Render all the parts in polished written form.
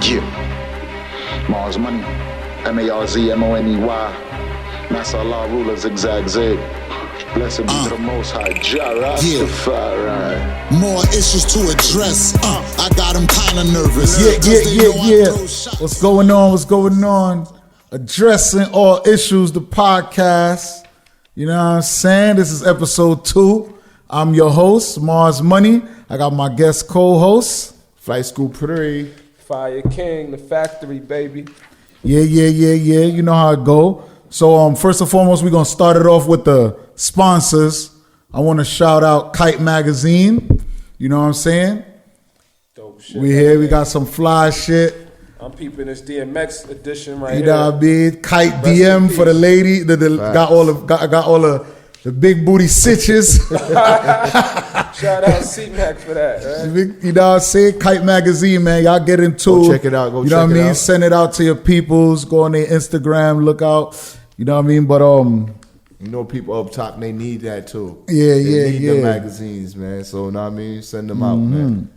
Yeah. Marz Money. MARZMONEY. Master Allah ruler zigzag zig. Blessed be to the Most High, Jah Rastafari. More issues to address. I got him kinda nervous. Yeah. What's going on? What's going on? Addressing all issues, the podcast. You know what I'm saying? This is episode 2. I'm your host, Marz Money. I got my guest co-host, Flightschool Pree. Fire King, the factory, baby. Yeah. You know how it go. So first and foremost, we're gonna start it off with the sponsors. I want to shout out Kite Magazine. You know what I'm saying? Dope shit. We here. We got some fly shit. I'm peeping this DMX edition right here. You know what I mean? Kite DM for the lady that got all the big booty stitches. Shout out C-Mac for that, right? You know what I'm saying? Kite Magazine, man. Y'all get into. Go check it out. You know what I mean? Send it out to your peoples. Go on their Instagram. Look out. You know what I mean? But you know, people up top, they need that too. Yeah. They need the magazines, man. So, you know what I mean? Send them out, man.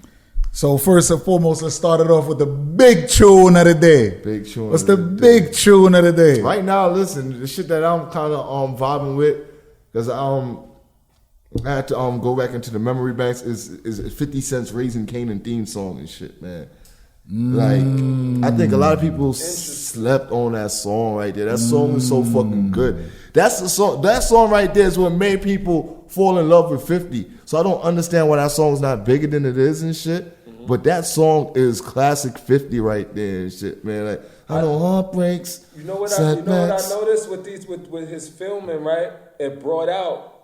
So first and foremost, let's start it off with the big tune of the day. Big tune. What's the big tune of the day? Right now, listen, the shit that I'm kind of vibing with, because I had to go back into the memory banks is 50 Cent's Raising Kanan theme song and shit, man. Like, I think a lot of people slept on that song right there. That song is so fucking good. That's the song. That song right there is what made people fall in love with 50. So I don't understand why that song's not bigger than it is and shit. But that song is classic 50 right there and shit, man. Like, I know heartbreaks. You know what I noticed with his filming, right? It brought out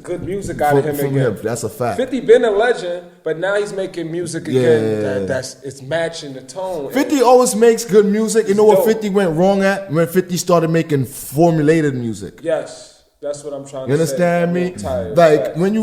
good music out of him again. That's a fact. 50 been a legend, but now he's making music again. It's matching the tone. 50 always makes good music. You know what dope. 50 went wrong at? When 50 started making formulated music. Yes, that's what I'm trying You to say. understand me? Like, when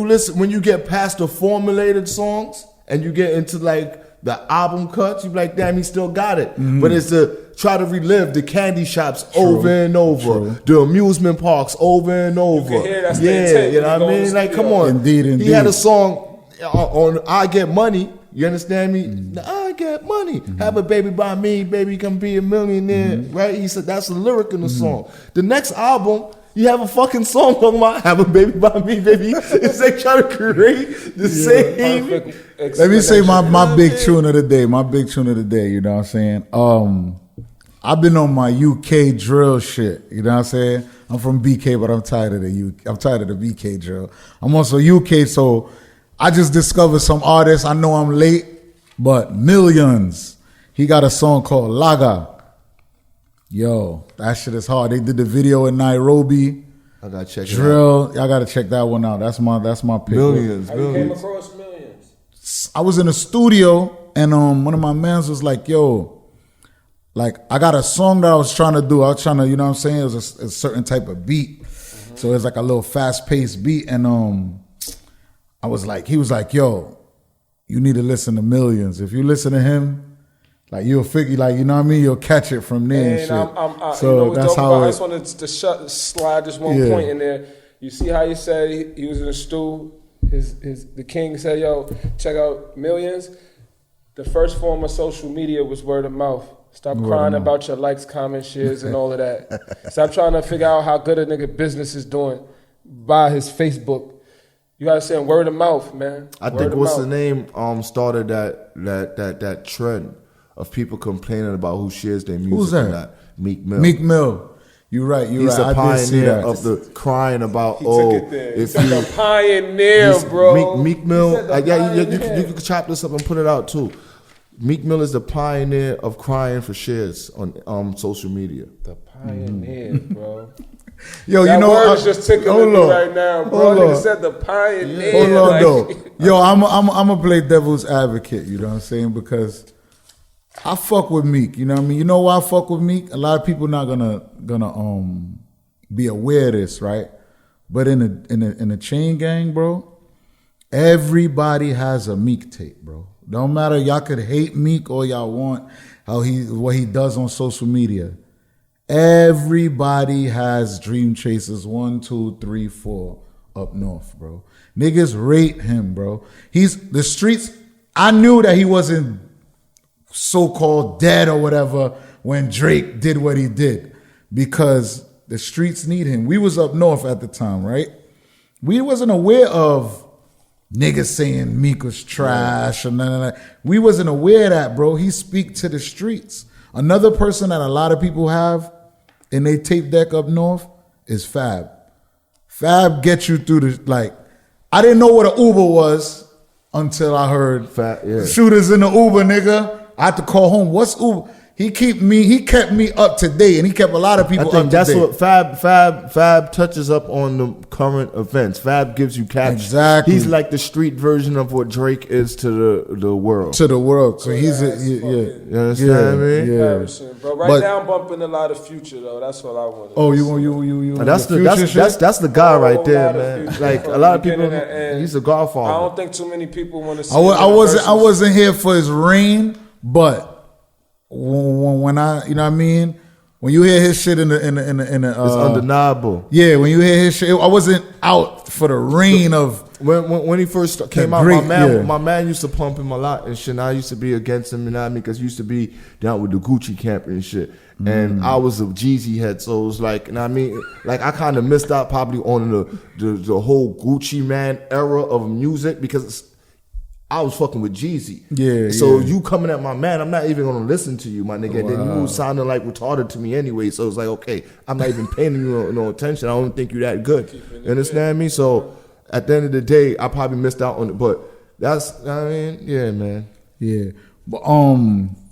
you get past the formulated songs and you get into like the album cuts, you be like, damn, he still got it. But it's to try to relive the candy shops over and over, the amusement parks over and over. You can hear that's the intent you know what I mean? Like, come on. Indeed. He had a song on I Get Money. You understand me? I get money. Have a baby by me, baby, come be a millionaire. Right? He said that's a lyric in the song. The next album, you have a fucking song talking about have a baby by me, baby. It's like trying to create the same. Let me say my big tune of the day. My big tune of the day. You know what I'm saying? I've been on my UK drill shit. You know what I'm saying? I'm from BK, but I'm tired of I'm tired of the BK drill. I'm also UK, so I just discovered some artists. I know I'm late, but Millions. He got a song called Laga. Yo, that shit is hard. They did the video in Nairobi. I gotta check drill. It out. Y'all gotta check that one out. That's my pick. Millions. How you came across Millions? I was in a studio and one of my mans was like, yo, like I got a song that I was trying to do. I was trying to, you know what I'm saying? It was a certain type of beat. So it's like a little fast-paced beat. And he was like, yo, you need to listen to Millions. If you listen to him, like you'll figure, like, you know what I mean? You'll catch it from there and shit. So that's how I just wanted to slide just one point in there. You see how he said he was in a stew? The king said, yo, check out Millions. The first form of social media was word of mouth. Stop crying about your likes, comments, shares, and all of that. Stop trying to figure out how good a nigga business is doing by his Facebook. You gotta say word of mouth, man. I think what's the name started that trend of people complaining about who shares their music. Who's that? And that. Meek Mill. Meek Mill. You're right. He's a pioneer of the crying about, He's a pioneer, bro. Meek Mill, you can chop this up and put it out too. Meek Mill is the pioneer of crying for shares on social media. The pioneer, bro. Yo, that you know word is just tickling me right now, bro. Nigga said the pioneer. Hold on, though. Yo, I'm gonna play devil's advocate. You know what I'm saying? Because I fuck with Meek. You know what I mean? You know why I fuck with Meek? A lot of people not gonna be aware of this, right? But in the chain gang, bro, everybody has a Meek tape, bro. Don't matter. Y'all could hate Meek all y'all want. What he does on social media. Everybody has Dream Chasers 1, 2, 3, 4 up north, bro. Niggas rate him, bro. The streets. I knew that he wasn't so-called dead or whatever when Drake did what he did, because the streets need him. We was up north at the time, right? We wasn't aware of niggas saying Meek was trash or none of that. We wasn't aware of that, bro. He speak to the streets. Another person that a lot of people have in their tape deck up north is Fab. Fab gets you through the, like, I didn't know what an Uber was until I heard shooters in the Uber, nigga. I had to call home. What's Uber? He kept me up to date, and he kept a lot of people up to date. That's what Fab touches up on the current events. Fab gives you captions. Exactly. He's like the street version of what Drake is to the world. To the world. So he's You understand what I mean? Yeah. Bro, right now I'm bumping a lot of Future though. That's what I want. Oh, you. That's the guy right there, man. Like a lot of people, he's a godfather. I don't think too many people want to see. I wasn't here for his reign, but when I, you know what I mean, when you hear his shit in the it's undeniable. Yeah, when you hear his shit, I wasn't out for the reign of when he first came out. My man used to pump him a lot and shit. And I used to be against him, you know what I mean? Because he used to be down with the Gucci camp and shit. And I was a Jeezy head, so it was like, you know what I mean? Like I kind of missed out probably on the whole Gucci Man era of music because I was fucking with Jeezy. Yeah. So you coming at my man, I'm not even gonna listen to you, my nigga. Wow. Then you was sounding like retarded to me anyway. So it's like, okay, I'm not even paying you no attention. I don't think you that good. You understand me? So at the end of the day, I probably missed out on it. But that's, I mean, yeah, man. Yeah. But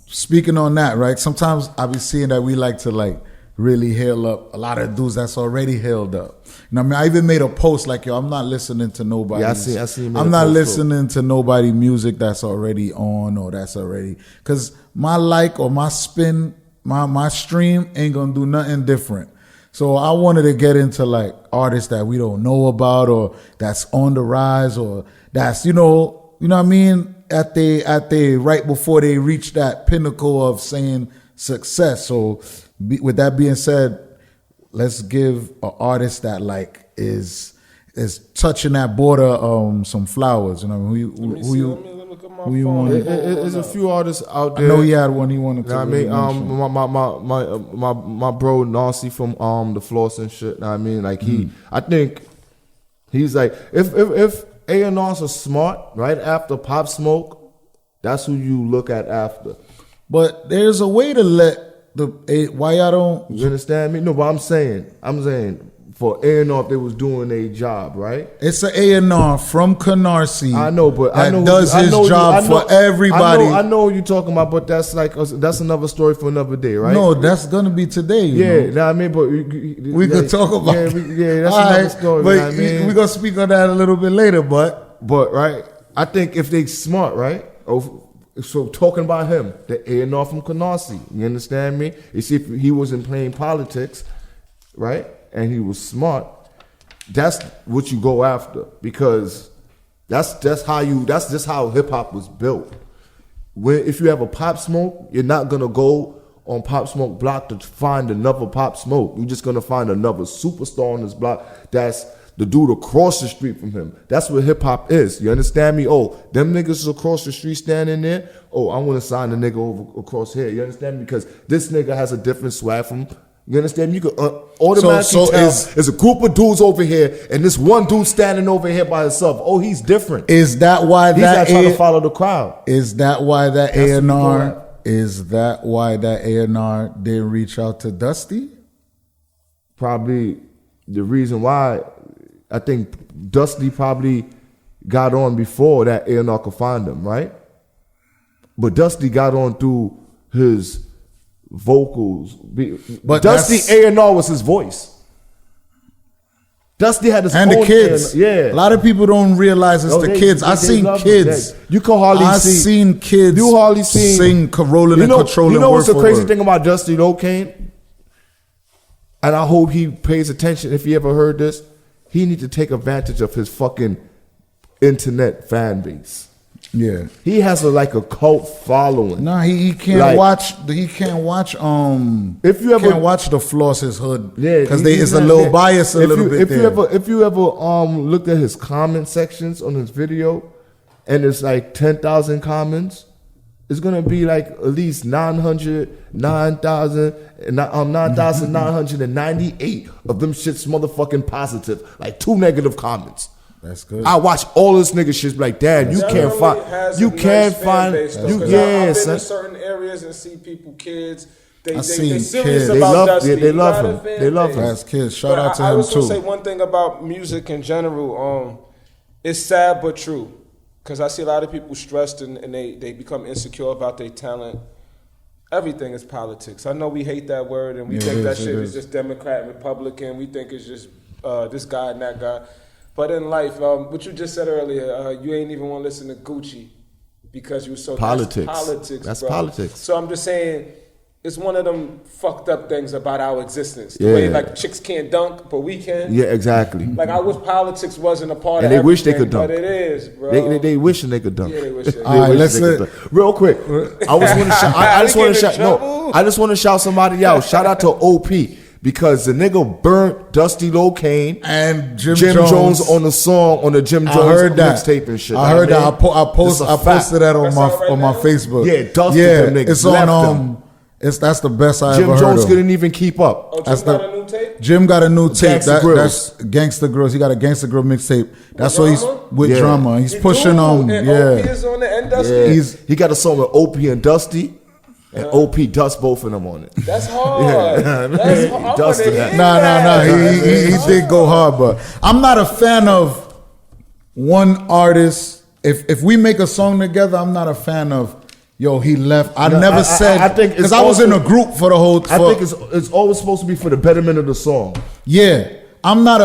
speaking on that, right? Sometimes I be seeing that we like to like really hail up a lot of dudes that's already hailed up. You know what I mean? I even made a post like, yo, I'm not listening to nobody. Yeah, I see. I'm not listening to nobody music that's already on or that's already, because my like or my spin, my stream ain't gonna do nothing different. So I wanted to get into like artists that we don't know about or that's on the rise or that's, you know what I mean? At they right before they reach that pinnacle of saying success. So with that being said, let's give an artist that like is touching that border some flowers. You know, who you want? There's a few artists out there. I know he had one he wanted to. I mean, my bro Narcy from the Floss and shit. I mean, like I think he's like if A&Rs are smart right after Pop Smoke, that's who you look at after. But there's a way to let why y'all don't. You understand me? No, but I'm saying for A&R, if they was doing a job, right? It's an A&R from Canarsie. I know, but that does his job for everybody. I know what you're talking about, but that's another story for another day, right? No, that's gonna be today. You know what I mean? But we could talk about. That's another story. But you know what I mean? We're gonna speak on that a little bit later. But right, I think if they smart, right? So talking about him, the A&R from Canarsie, you understand me? You see, if he wasn't playing politics, right, and he was smart, that's what you go after, because that's just how hip hop was built. If you have a Pop Smoke, you're not gonna go on Pop Smoke block to find another Pop Smoke. You're just gonna find another superstar on this block that's the dude across the street from him. That's what hip hop is. You understand me? Oh, them niggas across the street standing there. Oh, I want to sign the nigga over across here. You understand me? Because this nigga has a different swag from. You understand me? You could automatically tell there's a group of dudes over here and this one dude standing over here by himself. Oh, he's different. Is that why he's not trying to follow the crowd? Is that why that A&R? Is that why that A&R didn't reach out to Dusty? Probably the reason why. I think Dusty probably got on before that A&R could find him, right? But Dusty got on through his vocals. But Dusty A&R was his voice. Dusty had his and own the kids. A&R. Yeah, a lot of people don't realize it's the kids. I seen kids. You can hardly see. Seen kids. You hardly sing rolling and controlling. You know what's the crazy thing about Dusty Locane? And I hope he pays attention if he ever heard this. He need to take advantage of his fucking internet fan base. Yeah, he has a cult following. No, he can't watch. He can't watch. If you ever can't watch the Floss's Hood, yeah, because it's a little biased a little bit. If you ever looked at his comment sections on his video, and it's like 10,000 comments, it's gonna be like at least 9,998 of them shits motherfucking positive, like 2 negative comments. That's good. I watch all this nigga shit like, damn, you can't find, you can't find, you, yeah, I've been son. in certain areas and see people, kids. They seen serious kids. about Dusty. They love him. They love him. That's kids. Shout out to I him was too. gonna say one thing about music in general. It's sad but true, because I see a lot of people stressed and they become insecure about their talent. Everything is politics. I know we hate that word and we think that shit is just Democrat and Republican. We think it's just this guy and that guy. But in life, what you just said earlier, you ain't even want to listen to Gucci because you were so politics. That's politics. That's bro. politics. So I'm just saying, it's one of them fucked up things about our existence. The way like chicks can't dunk, but we can. Yeah, exactly. Like I wish politics wasn't a part and of they wish they could dunk. But it is, bro. They wishing they could dunk. Yeah, they wish they All right, let's real quick. I just want to shout somebody out. Shout out to OP. Because the nigga burnt Dusty Locane and Jim Jones on the song on the Jim Jones mixtape and shit. I heard that. I posted that on my Facebook. Yeah, dusted them niggas. It's on that's the best I ever heard. Jim Jones couldn't even keep up. Oh, Jim got a new tape? Jim got a new tape. That's Gangsta Grills. He got a Gangsta Grill mixtape. That's what he's with drama. He's pushing OP is on it and Dusty. Yeah. He got a song with OP and Dusty. And OP dust both of them on it. That's hard. That's hard. Nah. He did go hard, but I'm not a fan of one artist. If we make a song together, I'm not a fan of, yo, he left. I never said, I think because I was in a group for the whole. I think it's always supposed to be for the betterment of the song. Yeah, I'm not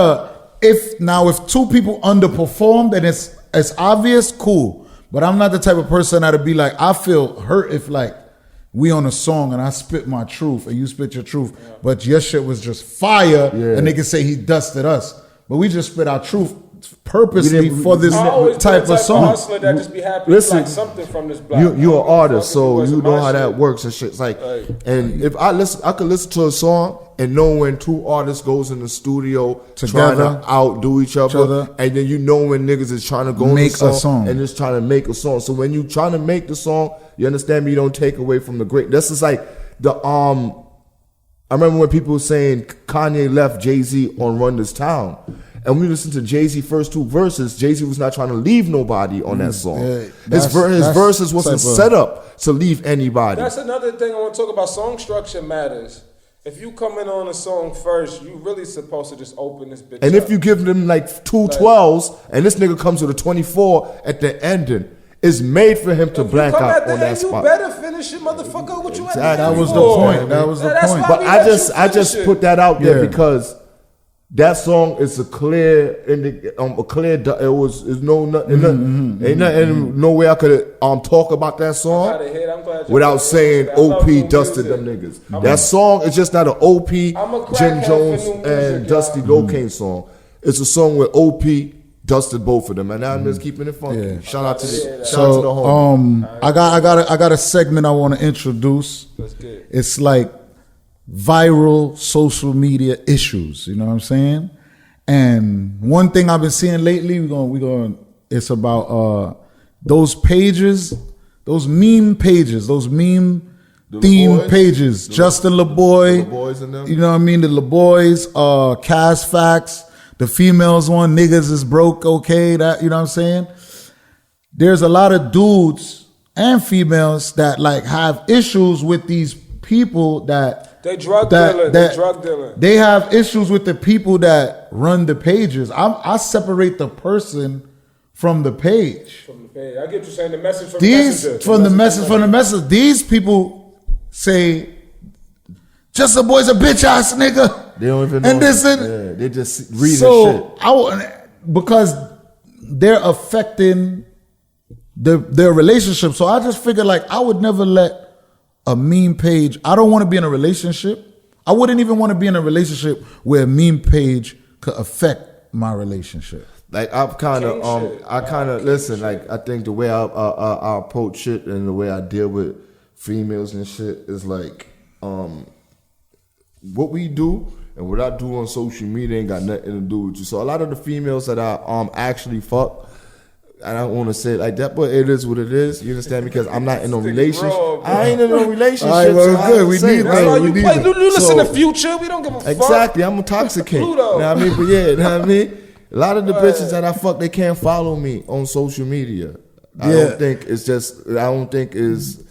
if 2 people underperformed and it's obvious, cool. But I'm not the type of person that'd be like, I feel hurt if like, we on a song and I spit my truth and you spit your truth, but your shit was just fire and they can say he dusted us. But we just spit our truth purposely for this type of song. Hustler that just be happy Listen, like something from this block. You're an artist, so you know how that works and shit. It's like, and if I could listen to a song and know when 2 artists goes in the studio together, trying to outdo each other, and then you know when niggas is trying to go make in the a song and just trying to make a song. So when you trying to make the song, you understand me, you don't take away from the great. This is like the I remember when people were saying Kanye left Jay-Z on Run This Town. And when you listen to Jay-Z first 2 verses, Jay-Z was not trying to leave nobody on that song. His verses wasn't set up to leave anybody. That's another thing I want to talk about. Song structure matters. If you come in on a song first, you really supposed to just open this bitch and up. if you give them like 2 12s, and this nigga comes with a 24 at the ending, it's made for him to blank out on that spot. You better finish it, motherfucker. What you at? That was the point. That was the point. But I just put that out there because that song is a clear, it was no way I could talk about that song without saying OP dusted them niggas. That song is just not an OP, Jim Jones and Dusty Locane song. It's a song where OP dusted both of them, and I'm just keeping it funky. Yeah. Shout out to the home. I got a segment I want to introduce. That's good. It's like viral social media issues, you know what I'm saying? And one thing I've been seeing lately, it's about those pages, those meme pages, those meme theme pages. Justin Laboy, you know what I mean? The Laboys, Cass Facts, the females one, niggas is broke, okay, that, you know what I'm saying? There's a lot of dudes and females that like have issues with these people that They drug dealer. They have issues with the people that run the pages. I separate the person from the page. From the page. I get you saying the message from the messenger. These people say, just a boy's a bitch ass nigga. They don't even know. And they just reading shit. Because they're affecting their relationship. So I just figured like I would never let a meme page. I don't want to be in a relationship. I wouldn't even want to be in a relationship where a meme page could affect my relationship. Like I kind of listen. Like I think the way I approach shit and the way I deal with females and shit is like what we do and what I do on social media ain't got nothing to do with you. So a lot of the females that I actually fuck, I don't want to say it like that, but it is what it is. You understand? Because I'm not in no relationship. raw, bro. I ain't in no relationship. All right, well, so good. I We say need that. That's why we you need play. it. You listen So- to Future. We don't give a fuck. Exactly. I'm a toxicant. You know Pluto. what I mean? But yeah, you know what I mean? A lot of the bitches that I fuck, they can't follow me on social media. I don't think it's just. I don't think is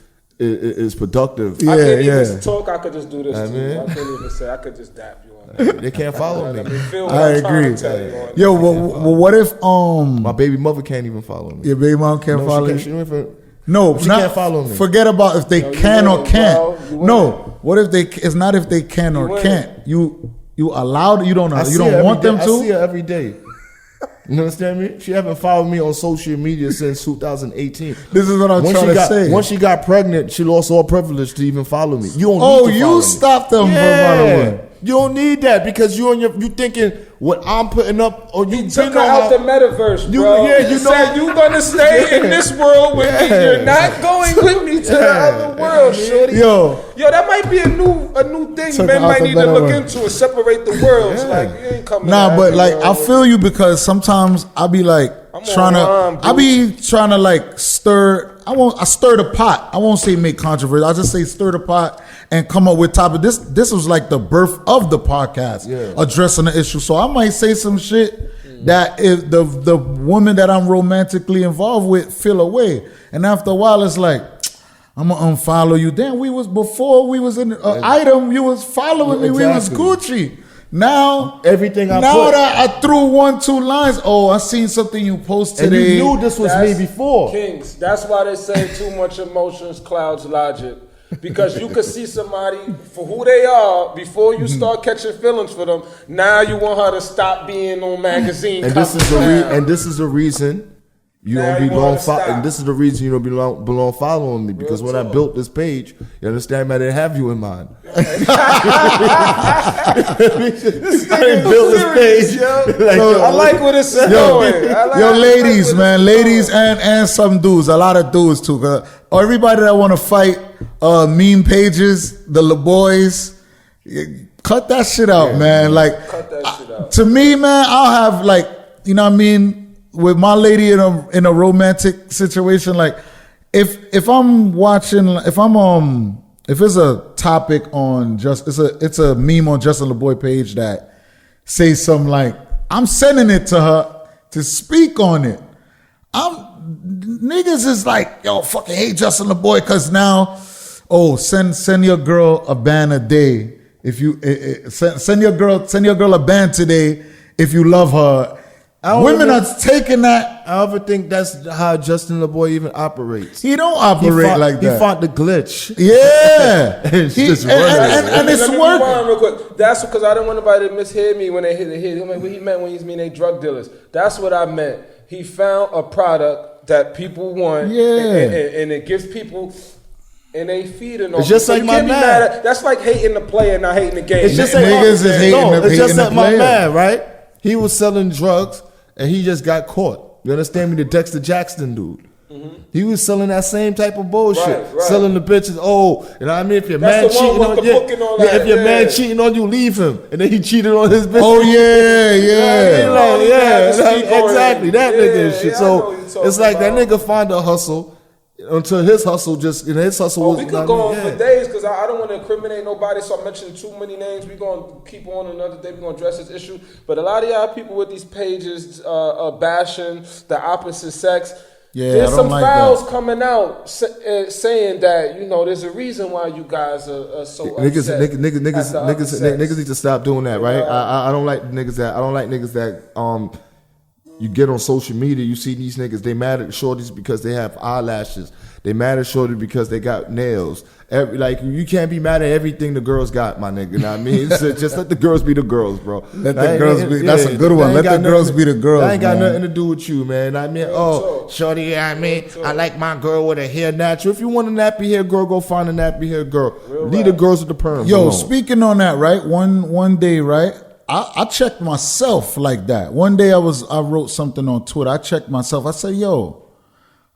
productive. I Yeah, can't yeah. even talk. I could just do this to you. I can't even say. I could just dap you on that. They can't follow me. Feel what I I'm trying agree. to tell you on Yo, well, what if My baby mother can't even follow me. your baby mom can't No, follow she you? can't, she don't even- No, She not, can't follow me. Forget about if they you can or winning, can't. bro. You No, winning. what if they? It's not if they can or winning. can't. You allowed. You don't. I You see her don't every want them day. to. I see her every day. You understand me? She haven't followed me on social media since 2018. This is what I'm trying to say. Once she got pregnant, she lost all privilege to even follow me. You don't need Oh, to follow you me. stopped them from Yeah. following. You don't need that because you thinking what I'm putting up or you Took her out the metaverse, You- bro. yeah, You you know- said you gonna stay in this world with me. Yeah. You're not going with me to the other world, shorty. Yo, That might be a new thing. Took Men her out might the need to look metaverse. into and separate the worlds. Like you ain't coming. nah, to but every like world I with feel you because sometimes I be like I'm trying on to. rhyme, I be trying to like stir. I stir the pot. I won't say make controversy. I just say stir the pot and come up with topic. This was like the birth of the podcast, addressing the issue. So I might say some shit that if the woman that I'm romantically involved with feel away, and after a while it's like I'm gonna unfollow you. Then before we was in the item, you was following me. We was Exactly. Gucci. Now Everything I now put- that I threw 1-2 lines. Oh, I seen something you posted and today. you knew this was me before. Kings. That's why they say too much emotions clouds logic. Because you could see somebody for who they are before you start catching feelings for them. Now you want her to stop being on magazine And this is covers now. and this is the reason you Now don't you be wanna long. stop. And this is the reason you don't belong following me because when I talk. built this page, you understand? I didn't have you in mind. I didn't build this page. Like, So- I like where this is Yo, going. I like ladies, where man, this is ladies, going. and some dudes, a lot of dudes too. Everybody that want to fight meme pages, the Laboys, cut that shit out, man. Like, Cut that shit out. to me, man, I'll have like, you know what I mean, with my lady in a romantic situation. Like, if I'm watching, if it's a topic on it's a meme on Justin LeBoy page that says something like, I'm sending it to her to speak on it. Niggas is like, yo, fucking hate Justin LeBoy because now, send your girl a band a day if you send your girl a band today if you love her. Women are taking that. I ever think that's how Justin LeBoy even operates. He don't operate like that. He fought the glitch. Yeah, It's He- just and, running. and it's Let me working. rewind real quick. That's because I didn't want nobody to mishear me when they hit the hit. What he meant when he's mean they drug dealers. That's what I meant. He found a product that people want, and it gives people. And they feeding on It's just it. So like you my can't be man. mad at- That's like hating the player, not hating the game. It's just Niggas like is hating it's just the like my player. man, right? He was selling drugs and he just got caught. You understand me? The Dexter Jackson dude. He was selling that same type of bullshit, Right. selling the bitches. Oh, you know what I mean? If your That's man the one cheating with on the book and all that, if your yeah. man cheating on you, leave him. And then he cheated on his bitch. Oh yeah, You know what I mean? yeah. Like, You yeah, have to that- speak on exactly. it. That Yeah, nigga and shit. yeah, I know So what you're talking it's like that about. nigga find a hustle until his hustle just his hustle was. We you know could what I go on mean? for Yeah. days because I don't want to incriminate nobody, so I'm mentioning too many names. We're going to keep on another day. We're going to address this issue. But a lot of y'all people with these pages bashing the opposite sex. Yeah, There's I don't some like files that. coming out saying that, there's a reason why you guys are so Niggas upset. niggas need to stop doing that, right? I don't like niggas that you get on social media, you see these niggas, they mad at shorties because they have eyelashes. They mad at shorty because they got nails. You can't be mad at everything the girls got, my nigga. You know what I mean? So just let the girls be the girls, bro. Let the girls be. That's a good one. Let the girls be the girls. That ain't got man. nothing to do with you, man. I mean, shorty, I like my girl with her hair natural. If you want a nappy hair girl, go find a nappy hair girl. Leave the girls with the perm. Yo, alone. speaking on that, right? One day, right? I checked myself like that. One day I wrote something on Twitter. I checked myself. I said, yo,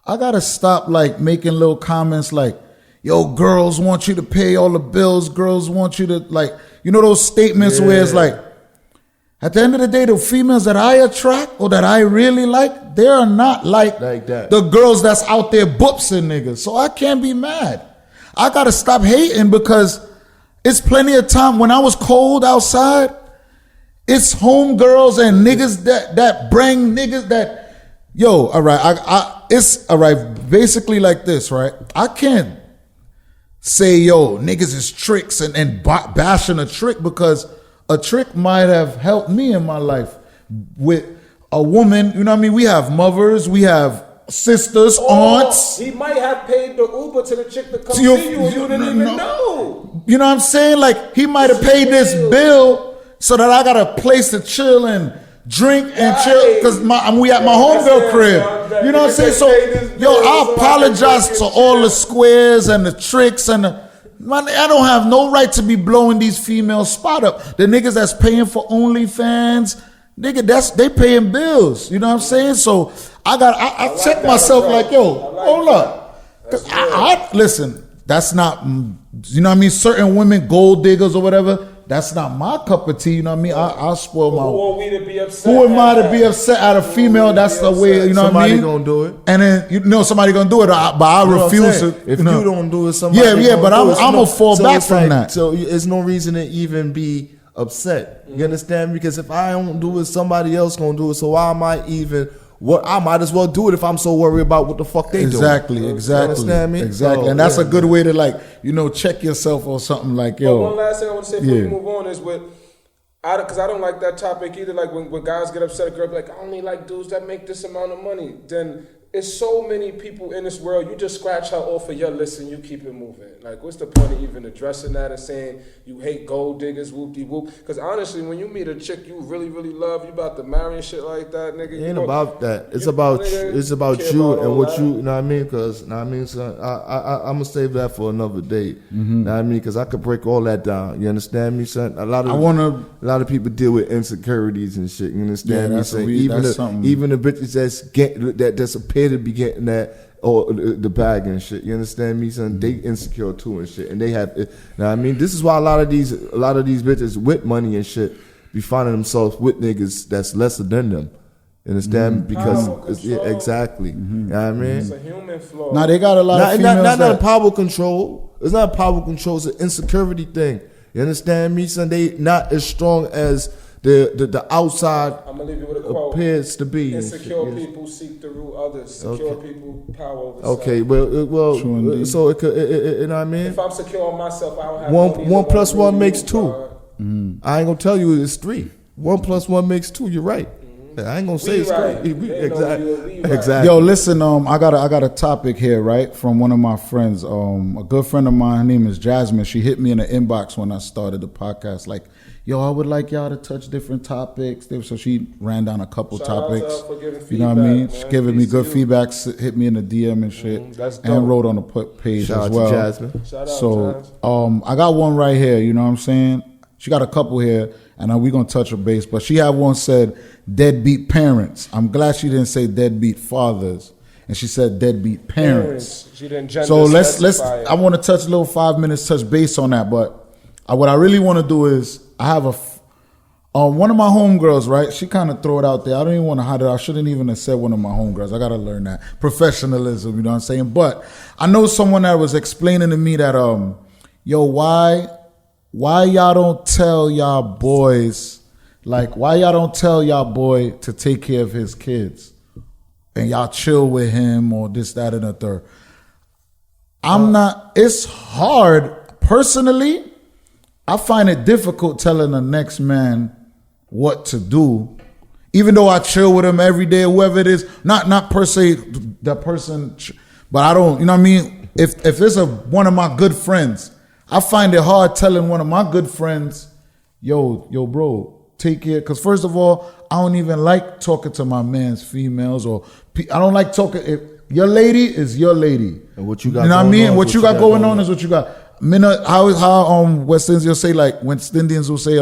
I gotta stop like making little comments like, yo, girls want you to pay all the bills. Girls want you to those statements where it's like, At the end of the day, the females that I attract or that I really like, they are not like that. The girls that's out there boopsing niggas. So I can't be mad. I gotta stop hating because it's plenty of time when I was cold outside. It's homegirls and niggas that bring niggas that, yo, all right, it's all right. Basically like this, right? I can't say, yo, niggas is tricks and bashing a trick because a trick might have helped me in my life with a woman. You know what I mean? We have mothers, we have sisters, aunts. He might have paid the Uber to the chick to come see you and you didn't even know. You know what I'm saying? Like, he might have paid this bill so that I got a place to chill and drink and chill because we at my homegirl crib. You know what I'm saying? So, yo, I apologize to all the squares and the tricks and man, I don't have no right to be blowing these females spot up. The niggas that's paying for OnlyFans, nigga, they paying bills. You know what I'm saying? So I check myself like, yo, hold up. I listen, that's not, you know what I mean? Certain women, gold diggers or whatever, that's not my cup of tea. You know what I mean? I spoil my. Who are we to be upset? Who am I to be upset at a female? That's the way, you know what I mean? Somebody gonna do it. And then, you know, somebody gonna do it, but I refuse to. If you don't do it, somebody yeah, but I'm gonna fall back from like, that. So it's no reason to even be upset. You understand? Because if I don't do it, somebody else gonna do it. So why am I even? I might as well do it if I'm so worried about what the fuck they do. Exactly. You understand me? Exactly. And that's a good way to, like, you know, check yourself or something like, yo. But one last thing I want to say before we move on is because I don't like that topic either. Like when guys get upset, a girl be like, I only like dudes that make this amount of money. Then it's so many people in this world, you just scratch her off of your list and you keep it moving. Like, what's the point of even addressing that and saying you hate gold diggers, whoop-de-whoop? Because honestly, when you meet a chick you really, really love, you about to marry and shit like that, nigga. It ain't about that. It's about you and what you know what I mean? Because, you know what I mean, son, I'm going to save that for another day. You know what I mean? Because I could break all that down. You understand me, son? A lot of people deal with insecurities and shit. You understand me? Son? Even the bitches that's appear to be getting that or the bag and shit. You understand me, son? They insecure too and shit, and they have. You know what I mean, this is why a lot of these bitches with money and shit be finding themselves with niggas that's lesser than them. You understand? Because exactly. You know what I mean? It's a human flaw. Now they got a lot of females not a power control. It's not a power control. It's an insecurity thing. You understand me, son? They not as strong as the outside I'm gonna leave you with a quote. Appears to be. Insecure people seek to rule others. Secure people power over self. Okay, well, so it could, you know what I mean? If I'm secure on myself, I don't have one plus one makes two. I ain't gonna tell you it's three. 1 + 1 makes 2. You're right. I ain't gonna say it's three. Exactly. Yo, listen. I got a topic here, right, from one of my friends. A good friend of mine. Her name is Jasmine. She hit me in the inbox when I started the podcast. Like, yo, I would like y'all to touch different topics. So she ran down a couple topics. You know what I mean? She's giving me good feedback. Hit me in the DM and shit, and wrote on the page as well. Shout out to Jasmine. I got one right here. You know what I'm saying? She got a couple here, and we gonna touch her base. But she had one said deadbeat parents. I'm glad she didn't say deadbeat fathers, and she said deadbeat parents. She didn't gender so let's. specify it. I want to touch a little 5 minutes, touch base on that. But what I really want to do is I have one of my homegirls, right? She kind of throw it out there. I don't even want to hide it. I shouldn't even have said one of my homegirls. I got to learn that. Professionalism, you know what I'm saying? But I know someone that was explaining to me that, yo, why y'all don't tell y'all boys, like, why y'all don't tell y'all boy to take care of his kids and y'all chill with him or this, that, and the third? It's hard. Personally, I find it difficult telling the next man what to do, even though I chill with him every day, whoever it is, not per se that person, but I don't, you know what I mean? If it's one of my good friends, I find it hard telling one of my good friends, yo, bro, take care. Because first of all, I don't even like talking to my man's females, or I don't like talking. If your lady is your lady, and what you got, you know what I mean? What you got going on is what you got. How West Indians will say, like, West Indians will say,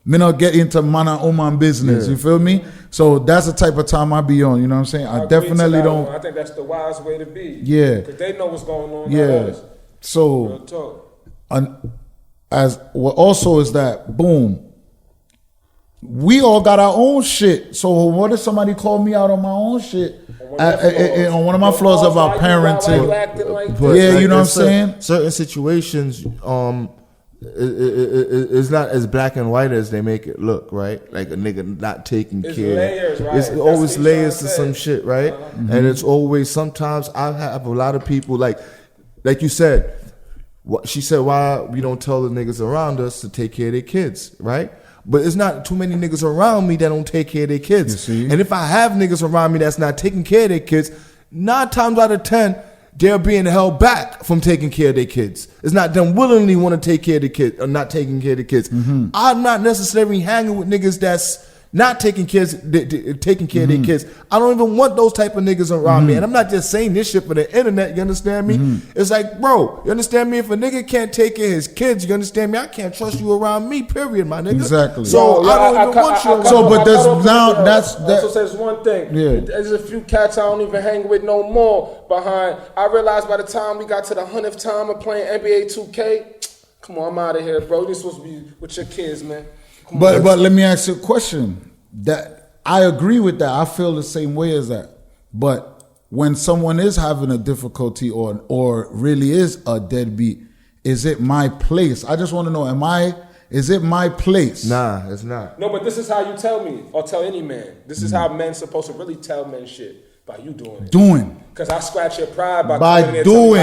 me not get into mana oman business. You feel me? So that's the type of time I be on. You know what I'm saying? I definitely don't. I think that's the wise way to be. Yeah, because they know what's going on. Yeah. So, as what also is that boom. we all got our own shit. So what if somebody called me out on my own shit? On one of my flaws about parenting. Yeah, you know what I'm saying? Certain situations, it's not as black and white as they make it look, right? Like a nigga not taking care. Layers, right? It's always layers to some shit, right? And it's always, sometimes I have a lot of people like you said, she said, why we don't tell the niggas around us to take care of their kids, right? But it's not too many niggas around me that don't take care of their kids. And if I have niggas around me that's not taking care of their kids, 9 times out of 10, they're being held back from taking care of their kids. It's not them willingly want to take care of the kids or not taking care of the kids. I'm not necessarily hanging with niggas that's not taking care of their kids. I don't even want those type of niggas around me. And I'm not just saying this shit for the internet, you understand me? It's like, bro, you understand me? If a nigga can't take care of his kids, you understand me? I can't trust you around me, period, my nigga. Exactly. So I don't even want you. So, but there's now, that's Also says one thing. Yeah. There's a few cats I don't even hang with no more behind. I realized by the time we got to the 100th time of playing NBA 2K, come on, I'm out of here, bro. You're supposed to be with your kids, man. But let me ask you a question. That I agree with that. I feel the same way as that. But when someone is having a difficulty or really is a deadbeat, is it my place? I just want to know, is it my place? Nah, it's not. No, but this is how you tell me or tell any man. This is how men's supposed to really tell men shit. By you doing it. Because I scratch your pride by doing.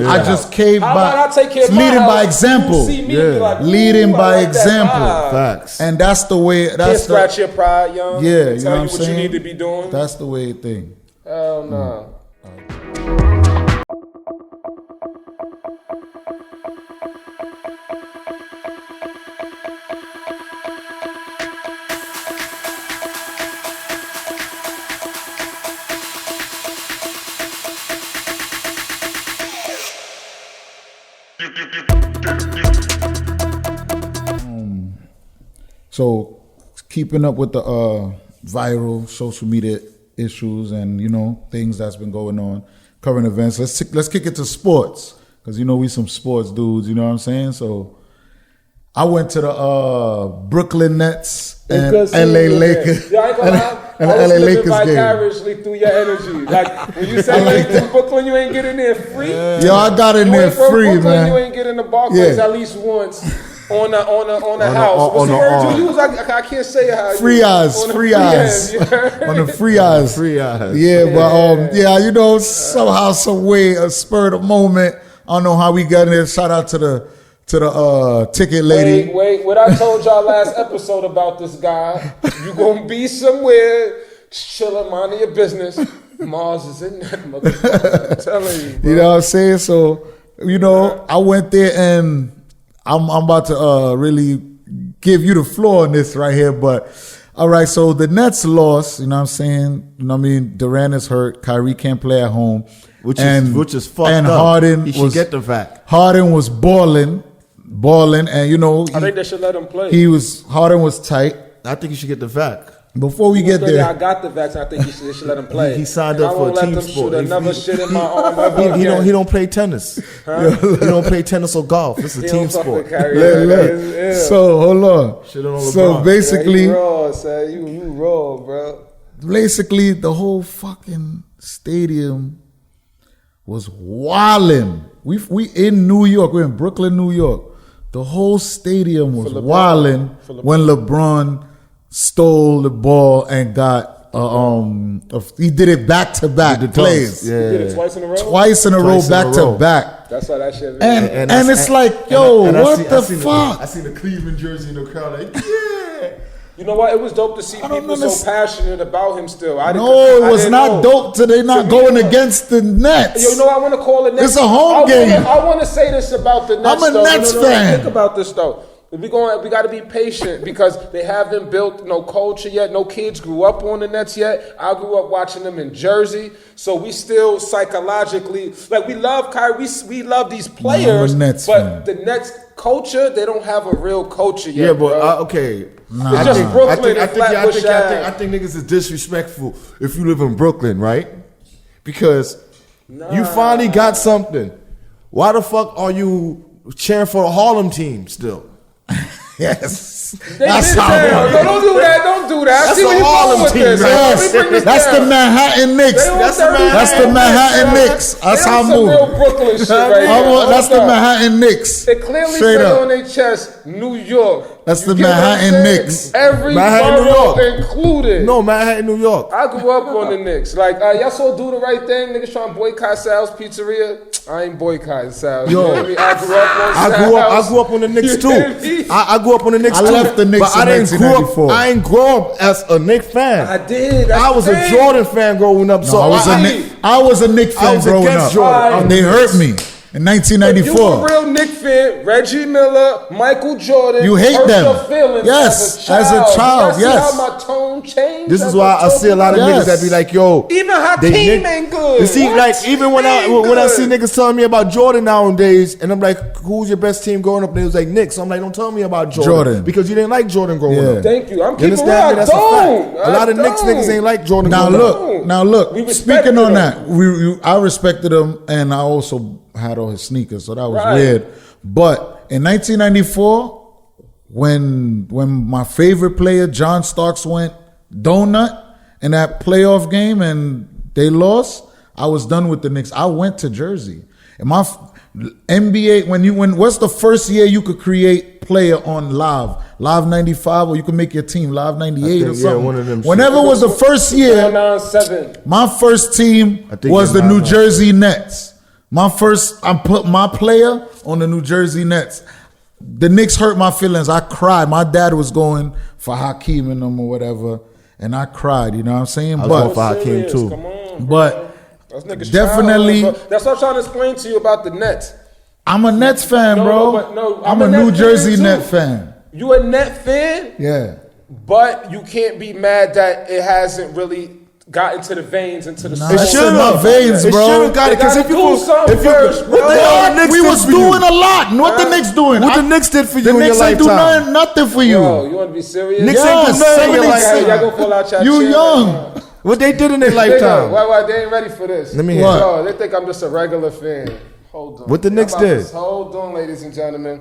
I just came by. How about I take care of leading my by house, example. see me and be like, leading by like example. Facts. And that's the way. Can't scratch your pride, young. Yeah, you know tell what you I'm saying? You need to be doing. That's the way it thing. Hell no. So keeping up with the viral social media issues and things that's been going on, current events. Let's kick it to sports because we some sports dudes. You know what I'm saying? So I went to the Brooklyn Nets and LA Lakers. Yeah, I ain't gonna lie. And I was LA living Lakers game. vicariously through your energy. Like when you say you in Brooklyn, you ain't get in there free. Yo, I got in there free, Brooklyn, man. You ain't get in the Barclays at least once. On the house. What's the word you use? I can't say how. Free eyes. On the free eyes. Yeah, but somehow, some way, a spur of the moment. I don't know how we got in there. Shout out to the ticket lady. Wait. What I told y'all last episode about this guy? You gonna be somewhere, chilling, minding your business. Marz is in that motherfucker. I'm telling you, bro. You know what I'm saying? So I went there and. I'm about to really give you the floor on this right here, but all right, so the Nets lost, you know what I'm saying? Durant is hurt, Kyrie can't play at home. Which is fucked and up. Harden he should get the fact. Harden was balling, and I think they should let him play. Harden was tight. I think he should get the fact. Before we get there, I got the vaccine. I think they should let him play. He signed up for a team sport. Another shit in my arm ever he don't play tennis. Huh? He don't play tennis or golf. It's a team sport. So hold on. So basically, you raw, son. You raw, bro. Basically, the whole fucking stadium was wildin'. We in New York. We're in Brooklyn, New York. The whole stadium was wildin' when LeBron stole the ball and got he did it back to back plays. Yeah. He did it twice in a row. Twice in a row, back to back. That's how that shit is. And it's like, yo, what the fuck? I seen the Cleveland jersey in the crowd. Like, yeah. You know what? It was dope to see people so passionate about him still. It was not dope till they not going against the Nets. I want to call it Nets. It's a home game. I want to say this about the Nets. I'm a Nets fan. Think about this though. We got to be patient because they haven't built no culture yet. No kids grew up on the Nets yet. I grew up watching them in Jersey, so we still psychologically we love Kyrie. We love these players, but the Nets culture, they don't have a real culture yet. Yeah, but okay. Nah, it's just Brooklyn and Flatbush. I think niggas is disrespectful if you live in Brooklyn, right? Because you finally got something. Why the fuck are you cheering for the Harlem team still? Yes. That's how. Don't do that. Don't do that. That's See where a you going Harlem with team, this. man. Let me bring this That's the down. Manhattan Knicks. That's the Manhattan Knicks. That's how I Some real move. Brooklyn shit right here. That's the Manhattan Knicks. They clearly Straight say up. on their chest, New York. That's the You get what I'm Manhattan saying? Knicks. Every Manhattan, New borough York. included. No, Manhattan, New York. I grew up on the Knicks. Like, y'all saw Do the Right Thing? Niggas trying to boycott Sal's Pizzeria. I ain't boycotting Sal's. Yo, You know what I mean? I grew up on Sal's. I grew up on the Knicks too. I grew up on the Knicks too. I left the Knicks but in I didn't grow 1994. up. I ain't grow up as a Knicks fan. I did. I was a Jordan fan growing up. So I was a Knicks fan was growing against up. Jordan. They hurt me in If you a 1994. real Knick fan, Reggie Miller, Michael Jordan, You hate hurt them. your feelings Yes, as as a child, You yes. see how my tone changed? This as is why I see a lot of Yes. niggas that be like, yo. Even they Hakeem Knick- ain't good. You see, What? like, even when I see Ain't good. niggas telling me about Jordan nowadays, and I'm like, who's your best team growing up? And they was like, Knicks. I'm like, don't tell me about Jordan. Because you didn't like Jordan growing Yeah. up. Thank you. I'm You keeping real. understand me? I That's a don't. fact. A lot of Knicks niggas ain't like Jordan Now growing up. look. We respected Speaking on him. that, I respected him, and I also had all his sneakers, so that was Right. weird. But in 1994, when my favorite player John Starks went donut in that playoff game and they lost, I was done with the Knicks. I went to Jersey, and my NBA when what's the first year you could create player on Live 95, or you could make your team Live 98 or think, something. yeah, one of them shit. Whenever was the first year. 9-7. My first team I think was the you're New right. Jersey Nets. I put my player on the New Jersey Nets. The Knicks hurt my feelings. I cried. My dad was going for Hakeem and them or whatever, and I cried. You know what I'm saying? I was going for Hakeem Serious, too. Come on, bro. But Those niggas definitely- childhood, bro. That's what I'm trying to explain to you about the Nets. I'm a Nets fan, No, bro. but no, I'm I'm a a New Nets Jersey fan, too. Net fan. You a Net fan, Yeah. but you can't be mad that it hasn't really got into the veins, into the Nah, soul. it's in my veins, It bro. should have got it because They if gotta you do something first, bro. what the hell Knicks We did was for you? doing a lot. What the Knicks doing? What the Knicks did for you The in your Knicks ain't do lifetime? nothing for you. Bro, you want to be serious? Knicks ain't Yes, do nothing in your 76. lifetime. Y'all gonna fall out your You chair young. right now. What they did in their Nigga, lifetime? why they ain't ready for this? Let me hear. What? Yo, they think I'm just a regular fan. Hold on. What the Knicks I'm about did? to- Hold on, ladies and gentlemen.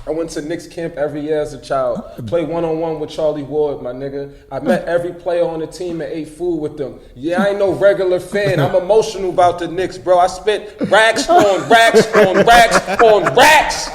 I went to Knicks camp every year as a child. Played one-on-one with Charlie Ward, my nigga. I met every player on the team and ate food with them. Yeah, I ain't no regular fan. I'm emotional about the Knicks, bro. I spent racks on racks on racks on racks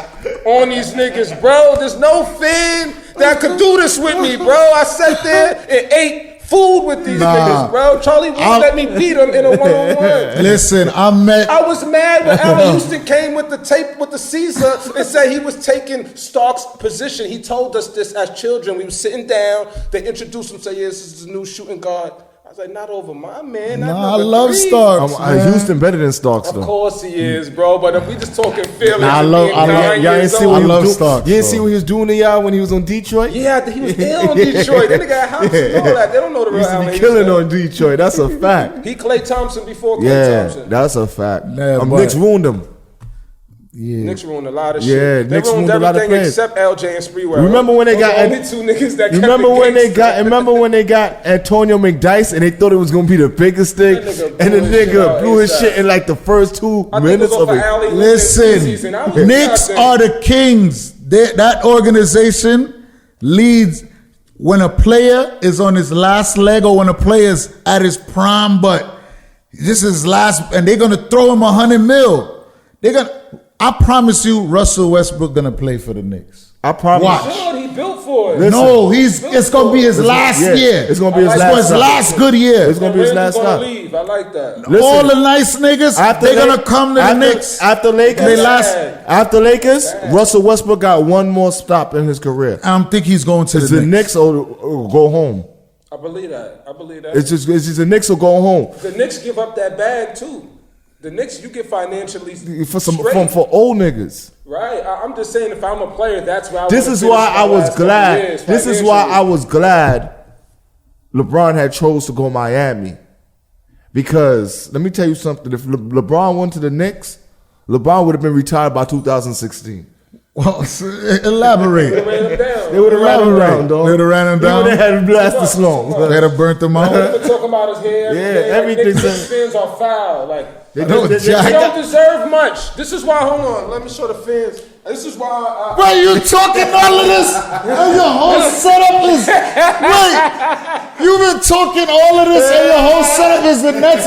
on these niggas, bro. There's no fan that could do this with me, bro. I sat there and ate food with these niggas, bro. Charlie Ward let me beat him in a one-on-one. Listen, I was mad when Allen Houston came with the tape with the Caesar and said he was taking Stark's position. He told us this as children. We were sitting down. They introduced him, say, yeah, this is the new shooting guard. I was like, not over my man. Not I number love 3. Starks. man. Houston better than Starks Of though. course he is, bro. But if we just talking feelings, Nah, I and love- being I love- nine Y'all ain't years see old- what I he love was doing. Starks, You didn't see though. what he was doing to y'all when he was on Detroit? Yeah, he was ill in Detroit. That nigga got house and all that. They don't know the He real used to Allen be killing Houston. on Detroit. That's a fact. He Klay Thompson before Klay Yeah, Thompson. that's a fact. Yeah, but- Knicks ruined him. Yeah. Knicks ruined a lot of Yeah, shit. They Knicks ruined ruined a lot of everything players. except LJ and Spreewell. Remember when they Those got- the only two niggas that kept Remember the when they gangster. got? Remember when they got Antonio McDyess and they thought it was gonna be the biggest thing, That nigga and the blew his shit nigga out blew his ASAP. shit in like the first 2 I think minutes it was of over it. Allen Listen, season. I was Knicks goddamn- are the kings. That organization leads when a player is on his last leg or when a player is at his prime, but this is last, and they're gonna throw him $100 million. I promise you, Russell Westbrook gonna play for the Knicks. I promise. Watch. Good, he built for it. Listen. No, it's gonna be his last yeah, year. it's gonna be his It's last his stop. last good year. It's gonna be his Randall's last gonna stop. leave. I like that. Listen, All the nice niggas, they're La- gonna come to the Knicks. After Lakers, They last. after Lakers, Russell Westbrook got one more stop in his career. I don't think he's going to It's the the Knicks. Knicks or go home. I believe that. I believe that. It's just the Knicks will go home The Knicks give up that bag too. The Knicks, you get financially straight. for old niggas. Right. I'm just saying, if I'm a player, that's why. This is why I was glad. This is why I was glad LeBron had chose to go Miami. Because let me tell you something. If LeBron went to the Knicks, LeBron would have been retired by 2016. Well, elaborate. They would have ran him down, dog. They would have ran him down. They would have had him blasted slow. They'd have burnt him out. We're talking about his hair. Everything. Knicks fans are foul. Like They don't deserve much. This is why. Hold on. Let me show the fans. This is why. Bro, you talking all of this? And your whole setup is. Wait, you've been talking all of this, and your whole setup is the Nets.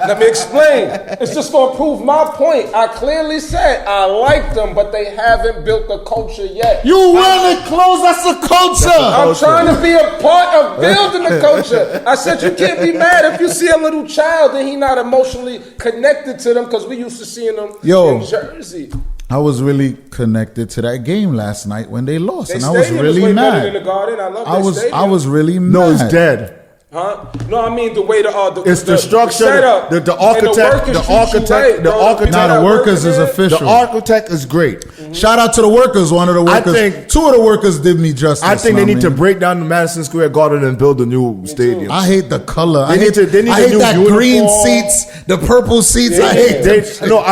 Let me explain. It's just gonna prove my point. I clearly said I like them, but they haven't built the culture yet. You wearing clothes? That's a culture. I'm trying to be a part of building the culture. I said you can't be mad if you see a little child and he not emotionally connected to them because we used to seeing them in Jersey. I was really connected to that game last night when they lost, They and I was really mad. In the Garden. I love I was really mad. No, it's dead. Huh? No, I mean the way it's the structure, setup, the architect, the workers is official. The architect is great. Mm-hmm. Shout out to the workers. One of the workers, two of the workers did me justice. I think they need to break down the Madison Square Garden and build a new stadium. I hate the color. I hate that uniform. Green seats, the purple seats. I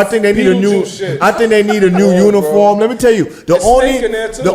think they need a new. I think they need a new uniform. Let me tell you, the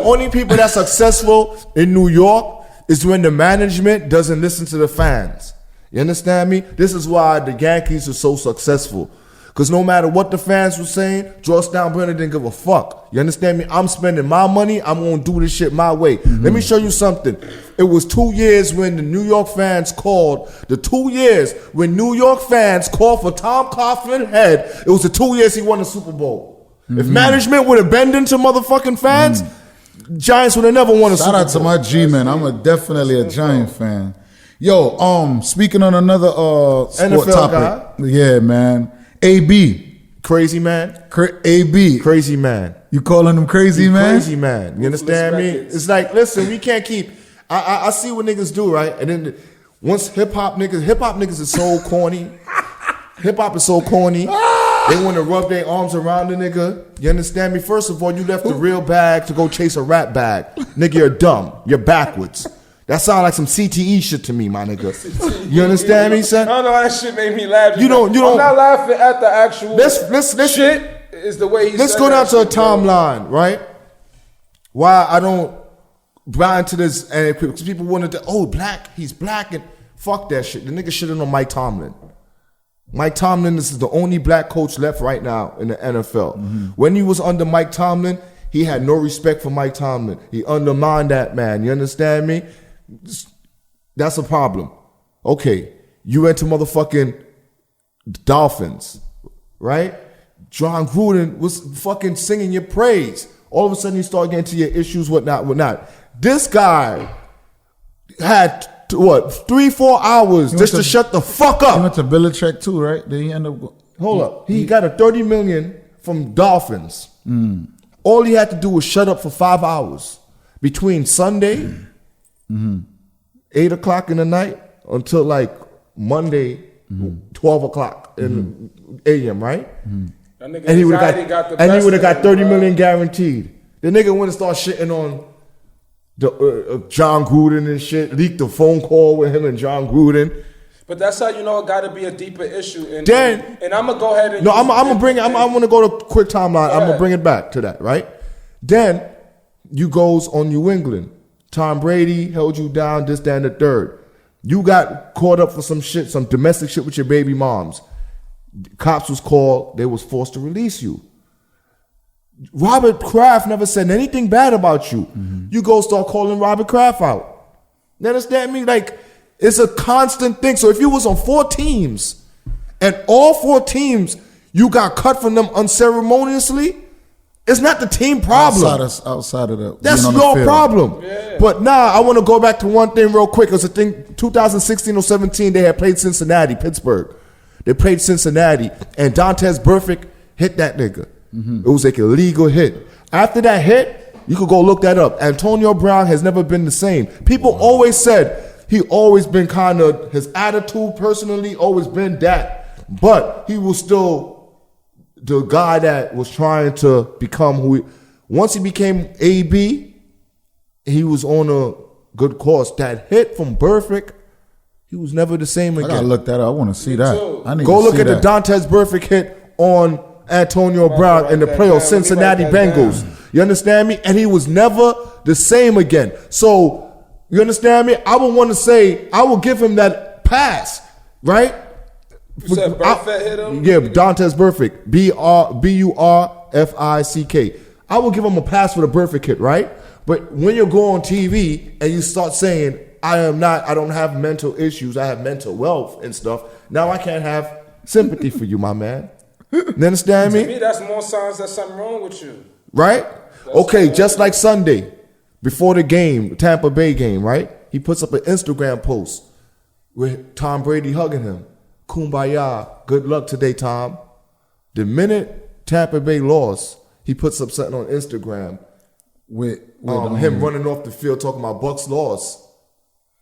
only people that's successful in New York is when the management doesn't listen to the fans. You understand me? This is why the Yankees are so successful. Because no matter what the fans were saying, Georgetown Brenner didn't give a fuck. You understand me? I'm spending my money. I'm going to do this shit my way. Mm-hmm. Let me show you something. It was 2 years when the New York fans called. The 2 years when New York fans called for Tom Coughlin head. It was the 2 years he won the Super Bowl. Mm-hmm. If management would have bent into motherfucking fans, Giants would have never won a Super Bowl. Shout out to my G-man. I'm definitely a Giant fan. Yo, speaking on another sport NFL topic. Guy? Yeah, man. AB. Crazy man? AB. Crazy man. You calling him crazy man? Crazy man. You understand me? It's like, listen, we can't keep... I see what niggas do, right? And then once hip-hop niggas is so corny. Hip-hop is so corny. They want to rub their arms around the nigga. You understand me? First of all, you left the real bag to go chase a rap bag. Nigga, you're dumb. You're backwards. That sounds like some CTE shit to me, my nigga. You understand me, son? I don't know, that shit made me laugh. You don't. I'm not laughing at the actual let's shit. Is the way he Let's said go down that to a shit, timeline, right? Why I don't buy into this, and because people wanted to, black, he's black, and fuck that shit. The nigga shit on Mike Tomlin. Mike Tomlin, this is the only black coach left right now in the NFL. Mm-hmm. When he was under Mike Tomlin, he had no respect for Mike Tomlin. He undermined that man. You understand me? That's a problem. Okay, you went to motherfucking Dolphins, right? John Gruden was fucking singing your praise. All of a sudden, you start getting to your issues, whatnot. This guy had 3-4 hours just to shut the fuck up. He went to Belichick too, right? Then he ended up. Hold up. He got a $30 million from Dolphins. All he had to do was shut up for 5 hours between Sunday, 8 o'clock in the night, until like Monday, 12 o'clock in a.m. Right? And he would have got $30 million guaranteed. The nigga went and started shitting on the John Gruden and shit, leaked the phone call with him and John Gruden. But that's how you know it got to be a deeper issue. And I'm gonna go ahead and I'm gonna go to quick timeline. I'm gonna bring it back to that, right? Then you goes on New England. Tom Brady held you down, this, that, and the third. You got caught up for some shit, some domestic shit with your baby moms. Cops was called. They was forced to release you. Robert Kraft never said anything bad about you. You go start calling Robert Kraft out. You understand me? Like, it's a constant thing. So if you was on 4 teams and all 4 teams you got cut from them unceremoniously, it's not the team problem. Outside of the that's your problem. Yeah. But now I want to go back to one thing real quick. It was a thing 2016 or 17. They had played Cincinnati, Pittsburgh. They played Cincinnati, and Dantes Burfict hit that nigga. It was like a legal hit. After that hit, you could go look that up. Antonio Brown has never been the same. People always said he always been kind of, his attitude personally always been that. But he was still the guy that was trying to become who he, once he became AB, he was on a good course. That hit from Burfict, he was never the same again. I gotta look that up. I want to see that. Go look at the Dantes Burfict hit on Antonio Brown in the playoffs, Cincinnati Bengals. You understand me? And he was never the same again. So, you understand me? I would want to say, I will give him that pass, right? You said Burfict hit him? Yeah, Dantes Burfict. Burfick. I will give him a pass for the Burfict hit, right? But when you go on TV and you start saying, I don't have mental issues, I have mental wealth and stuff, now I can't have sympathy for you, my man. You understand me? To me, that's more signs that something wrong with you. Right? Okay, just like Sunday, before the game, Tampa Bay game, right? He puts up an Instagram post with Tom Brady hugging him. Kumbaya, good luck today, Tom. The minute Tampa Bay lost, he puts up something on Instagram with him running off the field talking about Bucks lost.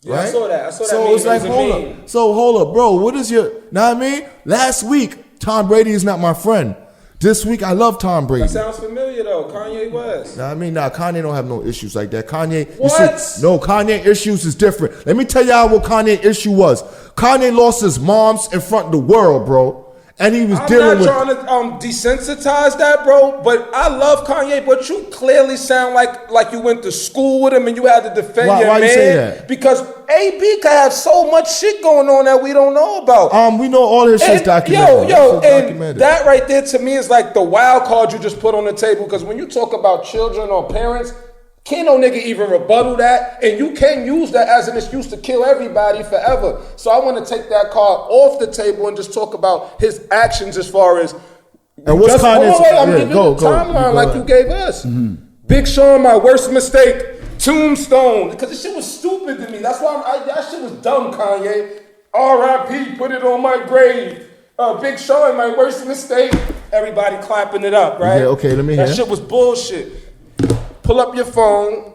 Yeah, right? I saw that. So it's like, hold up, bro. What is your, know what I mean? Last week, Tom Brady is not my friend. This week, I love Tom Brady. That sounds familiar, though. Kanye West. Nah, Kanye don't have no issues like that. Kanye, what? Kanye issues is different. Let me tell y'all what Kanye issue was. Kanye lost his moms in front of the world, bro. And he was dealing with... I'm not trying to desensitize that, bro, but I love Kanye, but you clearly sound like you went to school with him and you had to defend your man. Why you say that? Because AB could have so much shit going on that we don't know about. We know all his shit's documented. And that right there to me is like the wild card you just put on the table, because when you talk about children or parents, can't no nigga even rebuttal that, and you can't use that as an excuse to kill everybody forever. So I want to take that card off the table and just talk about his actions as far as. And what's Kanye's? I'm giving you the timeline like you gave us. Mm-hmm. Big Sean, my worst mistake. Tombstone, because this shit was stupid to me. That's why that shit was dumb. Kanye, R.I.P. Put it on my grave. Big Sean, my worst mistake. Everybody clapping it up, right? Yeah, okay, let me hear. That shit was bullshit. Pull up your phone.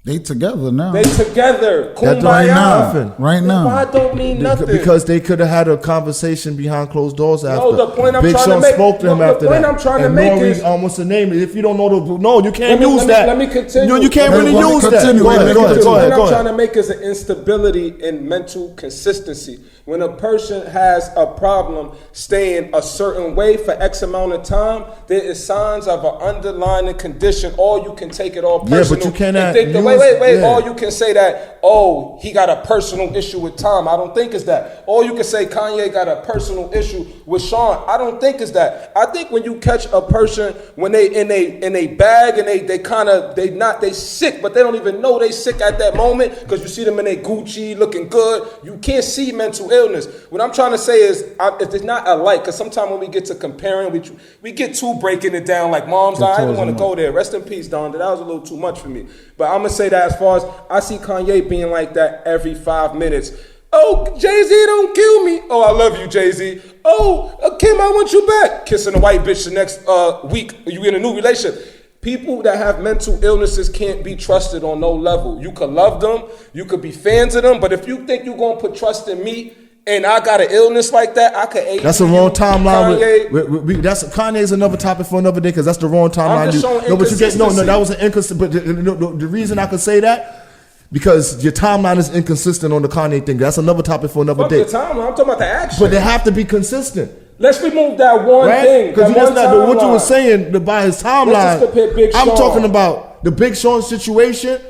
They together now. They together. Right now. Right now. Why don't mean nothing? Because they could have had a conversation behind closed doors after. No, the point I'm Big trying Sean to make. spoke to him after that. The point I'm trying to make is. What's the name? If you don't know you can't use that. Let me continue. You can't really use that. Go ahead. The point I'm trying to make is an instability in mental consistency. When a person has a problem staying a certain way for X amount of time, there is signs of an underlying condition, or you can take it all personal. Yeah, but you cannot wait. Yeah. Or you can say that, he got a personal issue with Tom. I don't think it's that. Or you can say Kanye got a personal issue with Sean. I don't think it's that. I think when you catch a person when they in a bag and they sick, but they don't even know they sick at that moment because you see them in a Gucci looking good. You can't see mental illness. What I'm trying to say is it's not alike, because sometimes when we get to comparing, we get too breaking it down like Marz. I didn't want to go there. Rest in peace, Don. That was a little too much for me. But I'm going to say that as far as I see Kanye being like that every 5 minutes. Oh, Jay-Z, don't kill me. Oh, I love you, Jay-Z. Oh, Kim, I want you back. Kissing a white bitch the next week. You in a new relationship. People that have mental illnesses can't be trusted on no level. You could love them. You could be fans of them. But if you think you're going to put trust in me and I got an illness like that, I could aid. That's a wrong timeline. Kanye's another topic for another day, because that's the wrong timeline. That was an inconsistent. But the reason I could say that, because your timeline is inconsistent on the Kanye thing. That's another topic for another day. The timeline, I'm talking about the action. But they have to be consistent. Let's remove that one thing. Because that's not what you were saying by his timeline. I'm talking about the Big Sean situation.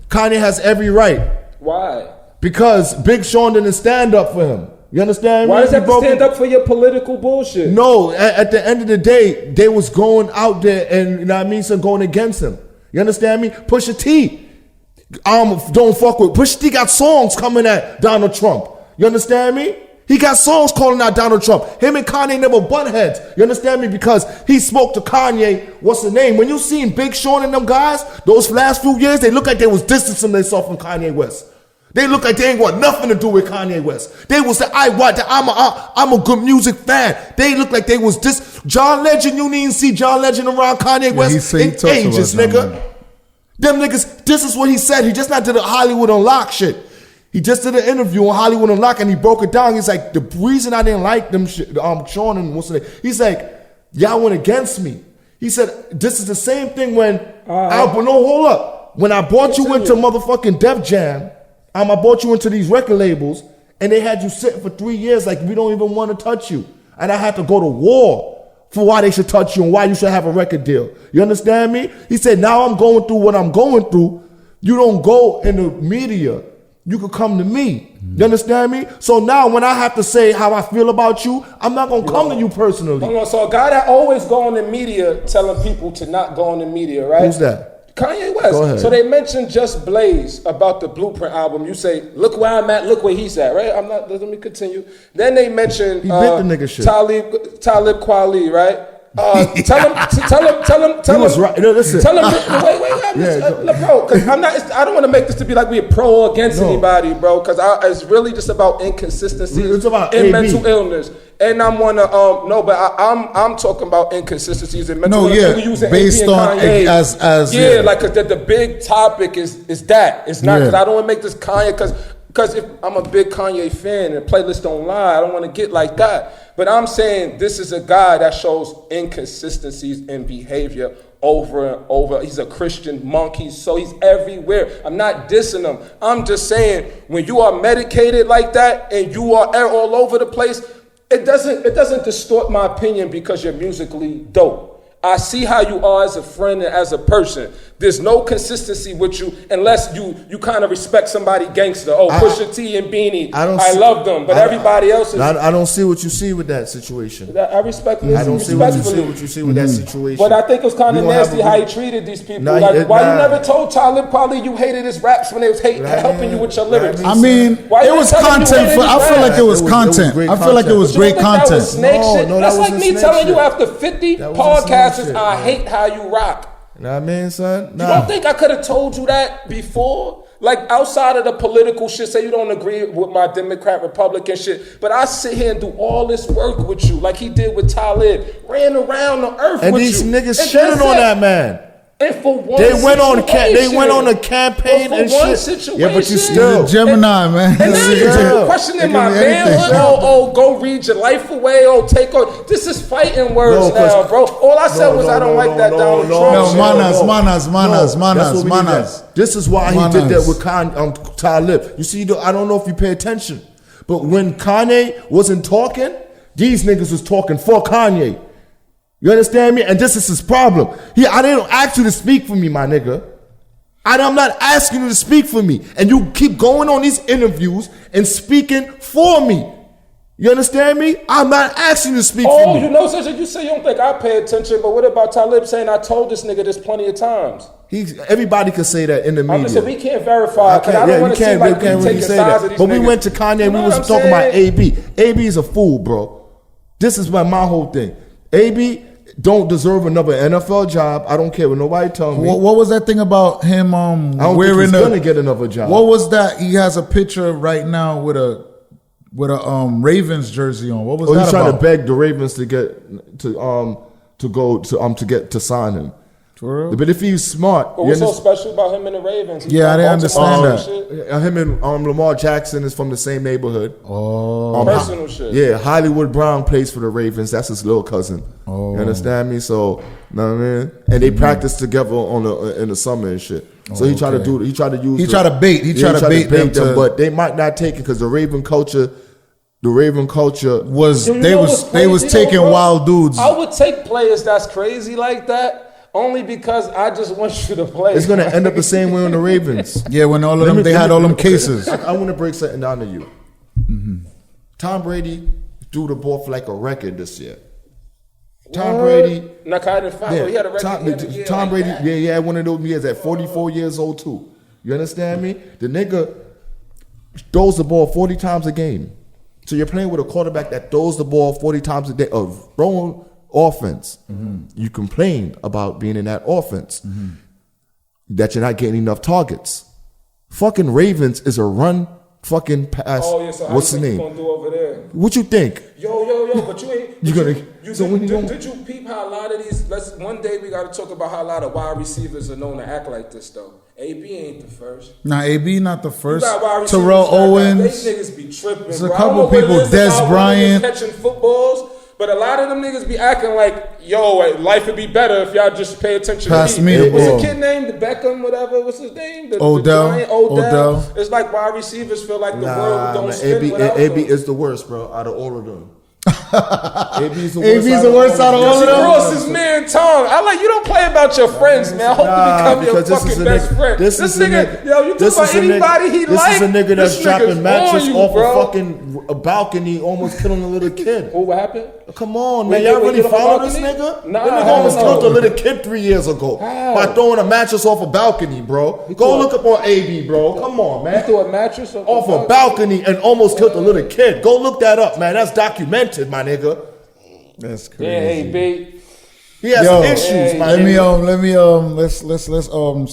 Kanye has every right. Why? Because Big Sean didn't stand up for him. You understand? Why does that have to stand up for your political bullshit? No, at the end of the day, they was going out there and, going against him. You understand me? Pusha T. Don't fuck with. Pusha T got songs coming at Donald Trump. You understand me? He got songs calling out Donald Trump. Him and Kanye never butt heads. You understand me? Because he spoke to Kanye. What's the name? When you seen Big Sean and them guys, those last few years, they look like they was distancing themselves from Kanye West. They look like they ain't want nothing to do with Kanye West. They was I'm a good music fan. They look like they was this John Legend. You didn't see John Legend around Kanye West in ages, nigga. Them niggas, this is what he said. He just not did a Hollywood Unlocked shit. He just did an interview on Hollywood Unlocked and he broke it down. He's like, the reason I didn't like them shit, Sean and what's the name? He's like, y'all went against me. He said, this is the same thing when, hold up. When I brought you into motherfucking Def Jam, I brought you into these record labels and they had you sitting for 3 years like we don't even want to touch you. And I had to go to war for why they should touch you and why you should have a record deal. You understand me? He said, now I'm going through what I'm going through. You don't go in the media. You could come to me. You understand me? So now when I have to say how I feel about you, I'm not going to come to you personally. Hold on, so a guy that always go in the media telling people to not go in the media, right? Who's that? Kanye West. So they mentioned Just Blaze about the Blueprint album. You say, look where I'm at, look where he's at, right? Let me continue. Then they mentioned he bit the nigga shit. Talib Kweli, right? Tell him. He was right. No, listen. Tell him. Wait, bro. Because I don't want to make this to be like we're pro or against anybody, bro. Because it's really just about inconsistencies in mental illness. And I'm I'm talking about inconsistencies in mental illness. Based on as like the big topic is that. It's not because I don't want to make this Kanye because if I'm a big Kanye fan and playlist don't lie, I don't want to get like that. But I'm saying this is a guy that shows inconsistencies in behavior over and over. He's a Christian monk. He's everywhere. I'm not dissing him. I'm just saying when you are medicated like that and you are all over the place, it doesn't distort my opinion because you're musically dope. I see how you are as a friend and as a person. There's no consistency with you unless you kind of respect somebody gangster. Pusha T and Beanie. I love them, but everybody else is... I don't see what you see with that situation. I respect this. I don't see what you see with that situation. But I think it was kind of nasty how he treated these people. Why you never told Talib Kweli you hated his raps when they was helping you with your lyrics? I mean, it was content. I feel like it was content. I feel like it was great content. That was snake shit? That's like me telling you after 50 podcasts, I hate how you rock. You know what I mean, son? Nah. You don't think I could have told you that before? Like outside of the political shit, say you don't agree with my Democrat Republican shit, but I sit here and do all this work with you, like he did with Talib, ran around the earth and with you. And these niggas shitting on that man. And for one they went on a campaign and shit. Situation. Yeah, but you still Gemini, man. And now you're questioning my manhood. Go read your life away. Take on. This is fighting words now, bro. All I said was I don't like that Donald Trump. Manas. This is why he did that with Talib. You see, I don't know if you pay attention, but when Kanye wasn't talking, these niggas was talking for Kanye. You understand me? And this is his problem. I didn't ask you to speak for me, my nigga. I'm not asking you to speak for me. And you keep going on these interviews and speaking for me. You understand me? I'm not asking you to speak for me. You know, you say you don't think I pay attention, but what about Talib saying I told this nigga this plenty of times? Everybody could say that in the media. I'm just saying we can't verify. I don't want to seem like we taking sides of these But niggas. we went to Kanye and we was talking about AB. AB is a fool, bro. This is my whole thing. AB don't deserve another NFL job. I don't care what nobody tell me. What was that thing about him I don't think he's gonna get another job. What was that? He has a picture right now with a Ravens jersey on. What was that he's about? Trying to beg the Ravens to sign him. For real? But if he's smart, but what's so special about him and the Ravens? I didn't understand that. Him and Lamar Jackson is from the same neighborhood. Personal shit. Yeah, Hollywood Brown plays for the Ravens. That's his little cousin. You understand me? So, you know what I mean? And they practice together in the summer and shit. So he tried to bait them, but they might not take it because the Raven culture was they was taking wild dudes. I would take players that's crazy like that. Only because I just want you to play. It's going to end up the same way on the Ravens. Yeah, when all of them, they had all them cases. I want to break something down to you. Tom Brady threw the ball for like a record this year. Tom Brady. He had a record. Tom Brady, he had one of those years at 44 years old too. You understand me? The nigga throws the ball 40 times a game. So you're playing with a quarterback that throws the ball 40 times a day of throwing offense. You complain about being in that offense, that you're not getting enough targets. Fucking Ravens is a run fucking pass. So what's the name? Gonna do over there? What you think? Yo, but you ain't. Did you peep how a lot of these? One day we got to talk about how a lot of wide receivers are known to act like this though. AB ain't the first. Nah, AB not the first. Terrell Owens. They niggas be tripping. There's a couple people. Des Bryant catching footballs. But a lot of them niggas be acting like, life would be better if y'all just pay attention to me. What's a kid named Beckham, whatever? What's his name? Odell. It's like wide receivers feel like the world don't spin without AB them. is the worst, bro, out of all of them. AB's the worst out of all of them. Cross his man tongue. I like you don't play about your friends, man. I hope you become your fucking best friend. This nigga, yo, you talk about anybody he like. This is a nigga that's dropping mattress off bro. a fucking balcony, almost killing a little kid. What happened? Come on, man. Y'all really follow this nigga? Nah, that nigga almost killed a little kid 3 years ago by throwing a mattress off a balcony, bro. Go look up on AB, bro. Come on, man. He threw a mattress off a balcony and almost killed a little kid. Go look that up, man. That's documented, my nigga. That's crazy. Yeah, AB. He has some issues, my nigga. Let's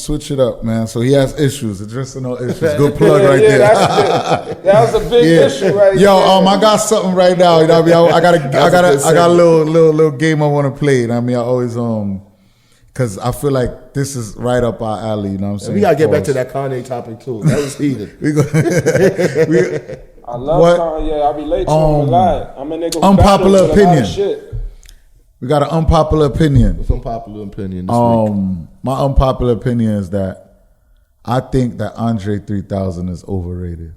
switch it up, man. So he has issues, addressing no issues. Good plug right there. That was a big issue right there. Yo, I got something right now. You know what I mean? I got a little game I want to play. You know what I mean? I always because I feel like this is right up our alley. You know what I'm saying? We gotta get back to that Kanye topic too. That was heated. I love Kanye. I relate to him a lot. I'm a nigga who unpopular battles with a lot of opinion. shit. We got an unpopular opinion. What's unpopular opinion this week? My unpopular opinion is that I think that Andre 3000 is overrated.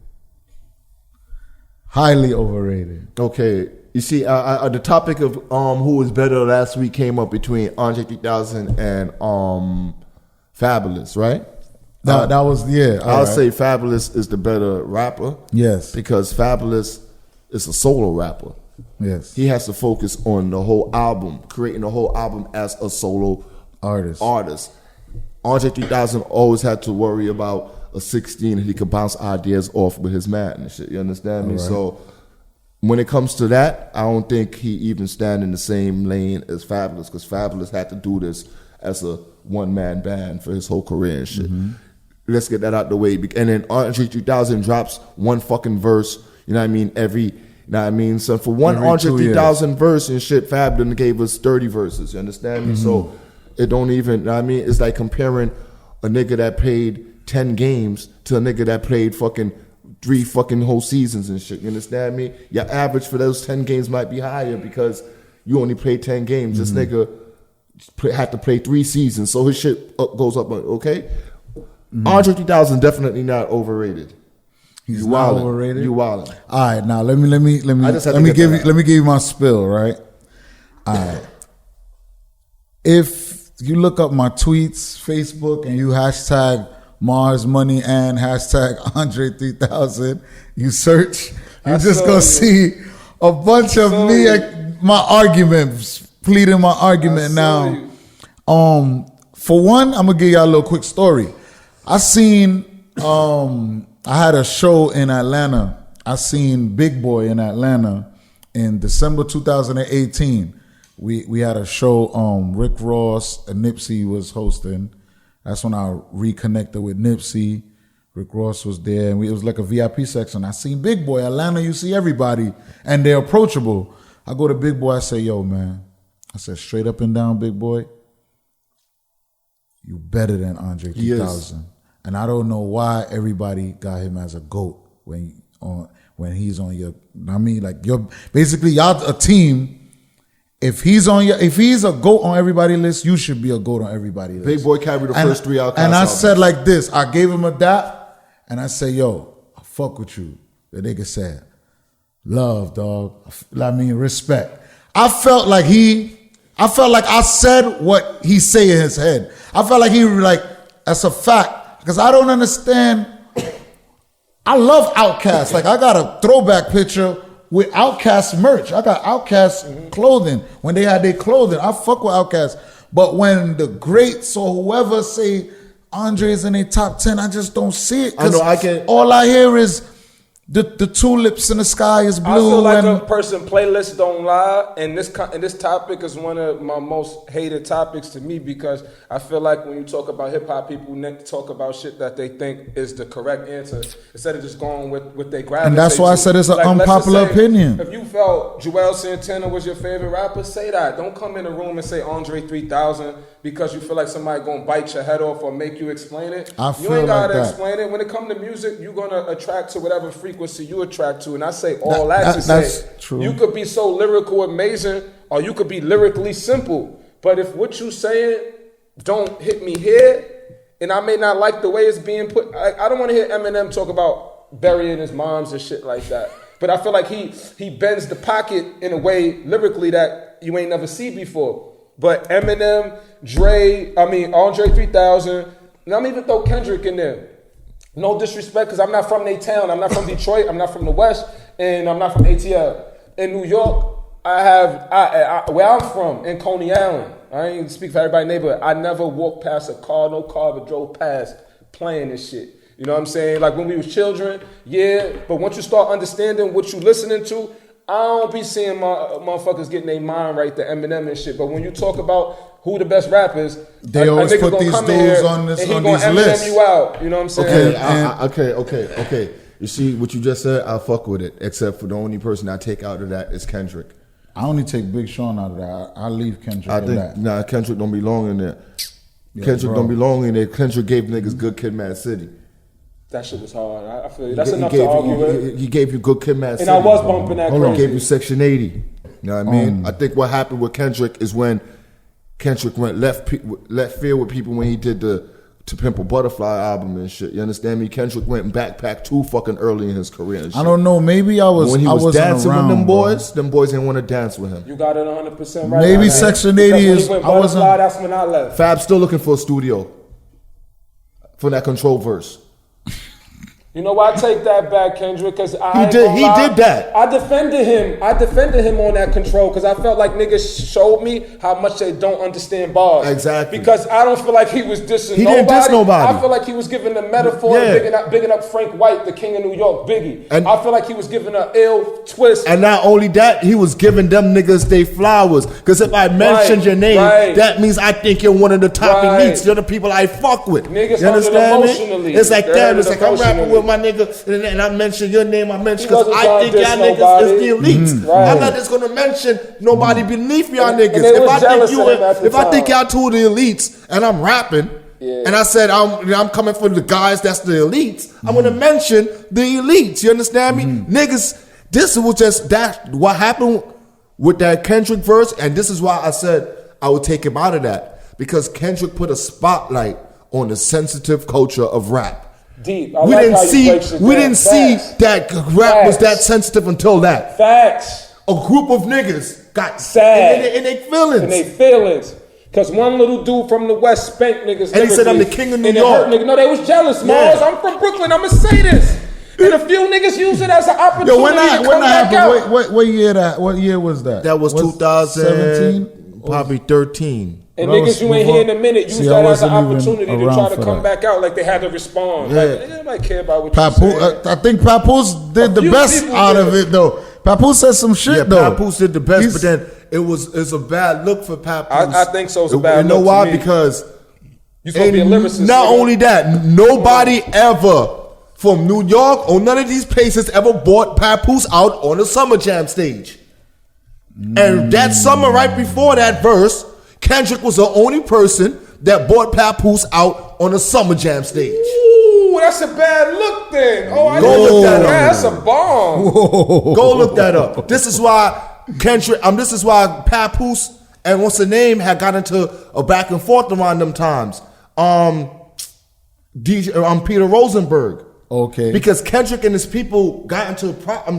Highly overrated. Okay. You see, the topic of who was better last week came up between Andre 3000 and Fabolous, right? That was, yeah. I'll say Fabolous is the better rapper. Yes. Because Fabolous is a solo rapper. Yes. He has to focus on the whole album, creating the whole album as a solo artist. Andre 3000 always had to worry about a 16 that he could bounce ideas off with his man and shit. You understand me? Right. So when it comes to that, I don't think he even stand in the same lane as Fabolous, because Fabolous had to do this as a one-man band for his whole career and shit. Mm-hmm. Let's get that out the way. And then Andre 3000 drops one fucking verse, you know what I mean, you know what I mean? So for one Andre 3000 verse and shit, Fab done gave us 30 verses, you understand me? Mm-hmm. So it don't even, you know what I mean? It's like comparing a nigga that played 10 games to a nigga that played fucking 3 fucking whole seasons and shit, you understand me? Your average for those 10 games might be higher because you only played 10 games. Mm-hmm. This nigga had to play 3 seasons, so his shit goes up, okay? Mm-hmm. Andre 3000 definitely not overrated. He's not overrated. You wildin'. All right, now let me give you my spill, right? All right. If you look up my tweets, Facebook, and you hashtag Marz Money and hashtag Andre 3000, you search, you're just gonna see a bunch of me, my arguments, pleading my argument now. For one, I'm gonna give y'all a little quick story. I had a show in Atlanta. I seen Big Boy in Atlanta in December 2018. We had a show. Rick Ross and Nipsey was hosting. That's when I reconnected with Nipsey. Rick Ross was there, and it was like a VIP section. I seen Big Boy. Atlanta, you see everybody, and they're approachable. I go to Big Boy. I say, "Yo, man," I said, straight up and down, Big Boy, you better than Andre 3000. And I don't know why everybody got him as a GOAT when he's on your. I mean, like you're basically y'all a team. If he's a GOAT on everybody's list, you should be a GOAT on everybody's list. Big Boy carried the first 3 out. And I said like this. I gave him a dap, and I said, "Yo, I fuck with you." The nigga said, "Love, dog." I mean, respect. I felt like I said what he say in his head. I felt like he was like, that's a fact. Because I don't understand. I love Outkast. Like, I got a throwback picture with Outkast merch. I got Outkast clothing. When they had their clothing, I fuck with Outkast. But when the greats or whoever say Andre's in their top 10, I just don't see it. I know, I can. All I hear is the tulips in the sky is blue. I feel like a person playlist don't lie, and this topic is one of my most hated topics to me, because I feel like when you talk about hip hop, people talk about shit that they think is the correct answer instead of just going with their gravitate. And that's why I said it's an unpopular opinion. If you felt Joel Santana was your favorite rapper, say that. Don't come in the room and say Andre 3000 because you feel like somebody gonna bite your head off or make you explain it. You ain't gotta explain it. When it comes to music, you're gonna attract to whatever frequency you attract to, and I say that to say true. You could be so lyrical amazing, or you could be lyrically simple, but if what you saying don't hit me here, and I may not like the way it's being put, I don't want to hear Eminem talk about burying his moms and shit like that. But I feel like he bends the pocket in a way lyrically that you ain't never see before. But Eminem, Andre 3000, and I'm even throw Kendrick in there. No disrespect, because I'm not from their town. I'm not from Detroit. I'm not from the West, and I'm not from ATL. In New York, where I'm from, in Coney Island. I ain't speak for everybody's neighborhood. I never walked past a car, no car, but drove past playing this shit. You know what I'm saying? Like when we was children, yeah. But once you start understanding what you listening to, I don't be seeing motherfuckers getting their mind right to Eminem and shit. But when you talk about who the best rappers, they always put these dudes on these lists. You out. You know what I'm saying? Okay. You see what you just said? I fuck with it. Except for the only person I take out of that is Kendrick. I only take Big Sean out of that. I leave Kendrick in that. Nah, Kendrick don't belong in there. Kendrick don't belong in there. Kendrick gave niggas Good Kid, Mad City. That shit was hard. I feel that's enough to argue with. He gave you Good Kid, Mad City. And I was bumping that crazy. He gave you Section 80. You know what I mean? I think what happened with Kendrick is when Kendrick went left field with people when he did the To Pimp a Butterfly album and shit. You understand me? Kendrick went and backpacked too fucking early in his career and shit. I don't know. Maybe I was. When he was dancing around, with them boys didn't want to dance with him. You got it 100% right. Maybe Section 80 is. I wasn't. That's when I left. Fab's still looking for a studio for that Control verse. You know why I take that back, Kendrick? Because he did that. I defended him on that Control because I felt like niggas showed me how much they don't understand bars. Exactly. Because I don't feel like he was dissing nobody. He didn't diss nobody. I feel like he was giving the metaphor, bigging up Frank White, the King of New York, Biggie. And I feel like he was giving an ill twist. And not only that, he was giving them niggas they flowers. Because if I mentioned your name, that means I think you're one of the top elites. You're the people I fuck with. Niggas you understand emotionally. Me? It's like damn. It's like I'm rapping with my nigga, and I mention your name. I mention because I think y'all niggas is the elites. I'm not just gonna mention nobody beneath y'all niggas. If I think y'all two of the elites, and I'm rapping, and I said I'm coming for the guys that's the elites, I'm gonna mention the elites. You understand me, niggas? This was just that. What happened with that Kendrick verse, and this is why I said I would take him out of that because Kendrick put a spotlight on the sensitive culture of rap. Deep. We didn't see that rap was that sensitive until that. Facts. A group of niggas got sad in their feelings. In their feelings. Because one little dude from the West spanked niggas. And he said, I'm the king of New York. No, they was jealous, Marz. I'm from Brooklyn. I'm going to say this. And a few niggas use it as an opportunity to come back out. What year was that? That was 2017? Probably 13. And niggas you ain't here in a minute use that as an opportunity to try to come back out like they had to respond. Like, nobody care about what you said. I think Papoose did the best out of it, though. Papoose said some shit, though. Papoose did the best, but then it's a bad look for Papoose. I think so. It's a bad look. You know why? Because you're supposed to be a lyricist. Not only that, nobody ever from New York or none of these places ever bought Papoose out on a Summer Jam stage. And that summer right before that verse, Kendrick was the only person that bought Papoose out on a Summer Jam stage. Ooh, that's a bad look then. Oh, go look that up. That's a bomb. Whoa. Go look that up. This is why Kendrick. This is why Papoose and what's the name had got into a back and forth around them times. Peter Rosenberg. Okay. Because Kendrick and his people got into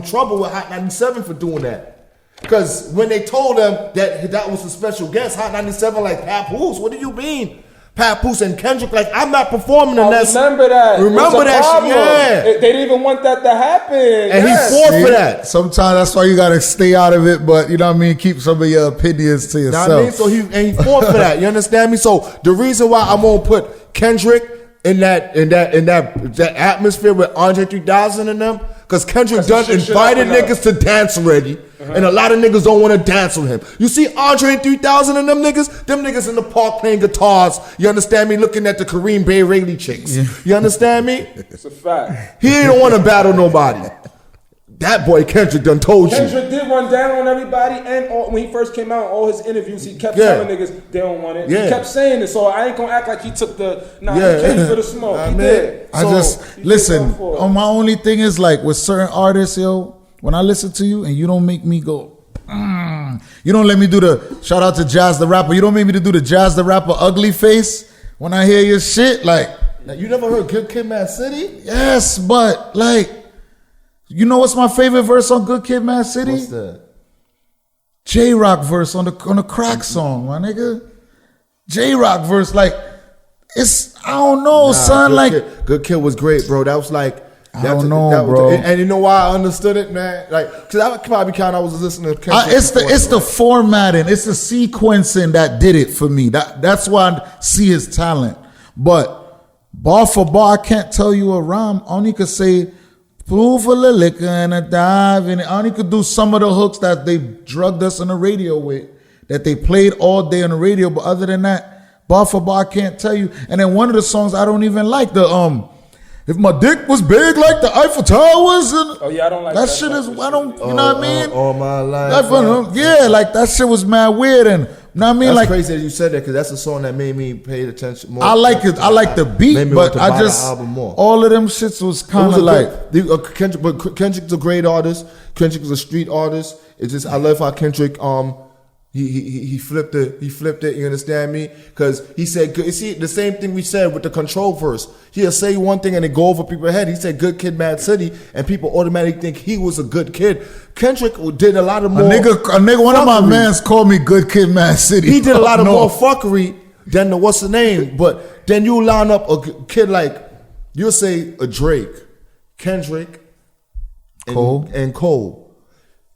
trouble with Hot 97 for doing that. Because when they told them that was a special guest, Hot 97 like, Papoose, what do you mean? Papoose and Kendrick like, I'm not performing unless... Remember that. Remember that shit, yeah. They didn't even want that to happen. And he fought for that. Sometimes that's why you got to stay out of it, but you know what I mean? Keep some of your opinions to yourself. You know what I mean? So he fought for that. You understand me? So the reason why I'm going to put Kendrick in that atmosphere with Andre 3000 and them, because Kendrick done invited niggas to dance already, and a lot of niggas don't want to dance with him. You see Andre 3000 and them niggas in the park playing guitars, you understand me, looking at the Kareem Bay Rayleigh chicks. Yeah. You understand me? It's a fact. He don't want to battle nobody. That boy Kendrick done told you. Kendrick did run down on everybody, and when he first came out, all his interviews, he kept telling niggas they don't want it. Yeah. He kept saying it, so I ain't gonna act like he took he came for the smoke. He did. Listen, my only thing is like with certain artists, yo, when I listen to you and you don't make me go, you don't let me do the, shout out to Jazz the Rapper, you don't make me to do the Jazz the Rapper ugly face when I hear your shit, like. Now, you never heard Good Kid, Mad City? Yes, but like, You know what's my favorite verse on Good Kid, Mad City? What's that? J-Rock verse on the crack song, my nigga. J-Rock verse, like, it's, I don't know, son, like. Good Kid was great, bro. That was like. I don't know, bro. And you know why I understood it, man? Like, because I probably I was listening to Kendrick. It's the formatting, it's the sequencing that did it for me. That's why I see his talent. But bar for bar, I can't tell you a rhyme. Only could say, "Flew full of liquor and a dive," and I only could do some of the hooks that they drugged us on the radio with, that they played all day on the radio. But other than that, bar for bar, I can't tell you. And then one of the songs I don't even like, if my dick was big like the Eiffel Towers, and oh yeah, I don't like that shit. Is I don't, you know what I mean? All my life. Yeah, like that shit was mad weird, and you know what I mean? That's like crazy that you said that because that's a song that made me pay attention more. I like it. I like the beat, but I just album more. All of them shits was kind of like Kendrick. But Kendrick's a great artist. Kendrick is a street artist. It's just I love how Kendrick He flipped it. You understand me? Because he said, you see, the same thing we said with the Control verse. He'll say one thing and it go over people's head. He said, "Good Kid, Mad City," and people automatically think he was a good kid. Kendrick did a lot of more. A nigga. One of my mans called me Good Kid, Mad City. He did a lot of more fuckery than the what's the name. But then you line up a kid like you'll say a Drake, Kendrick, and Cole.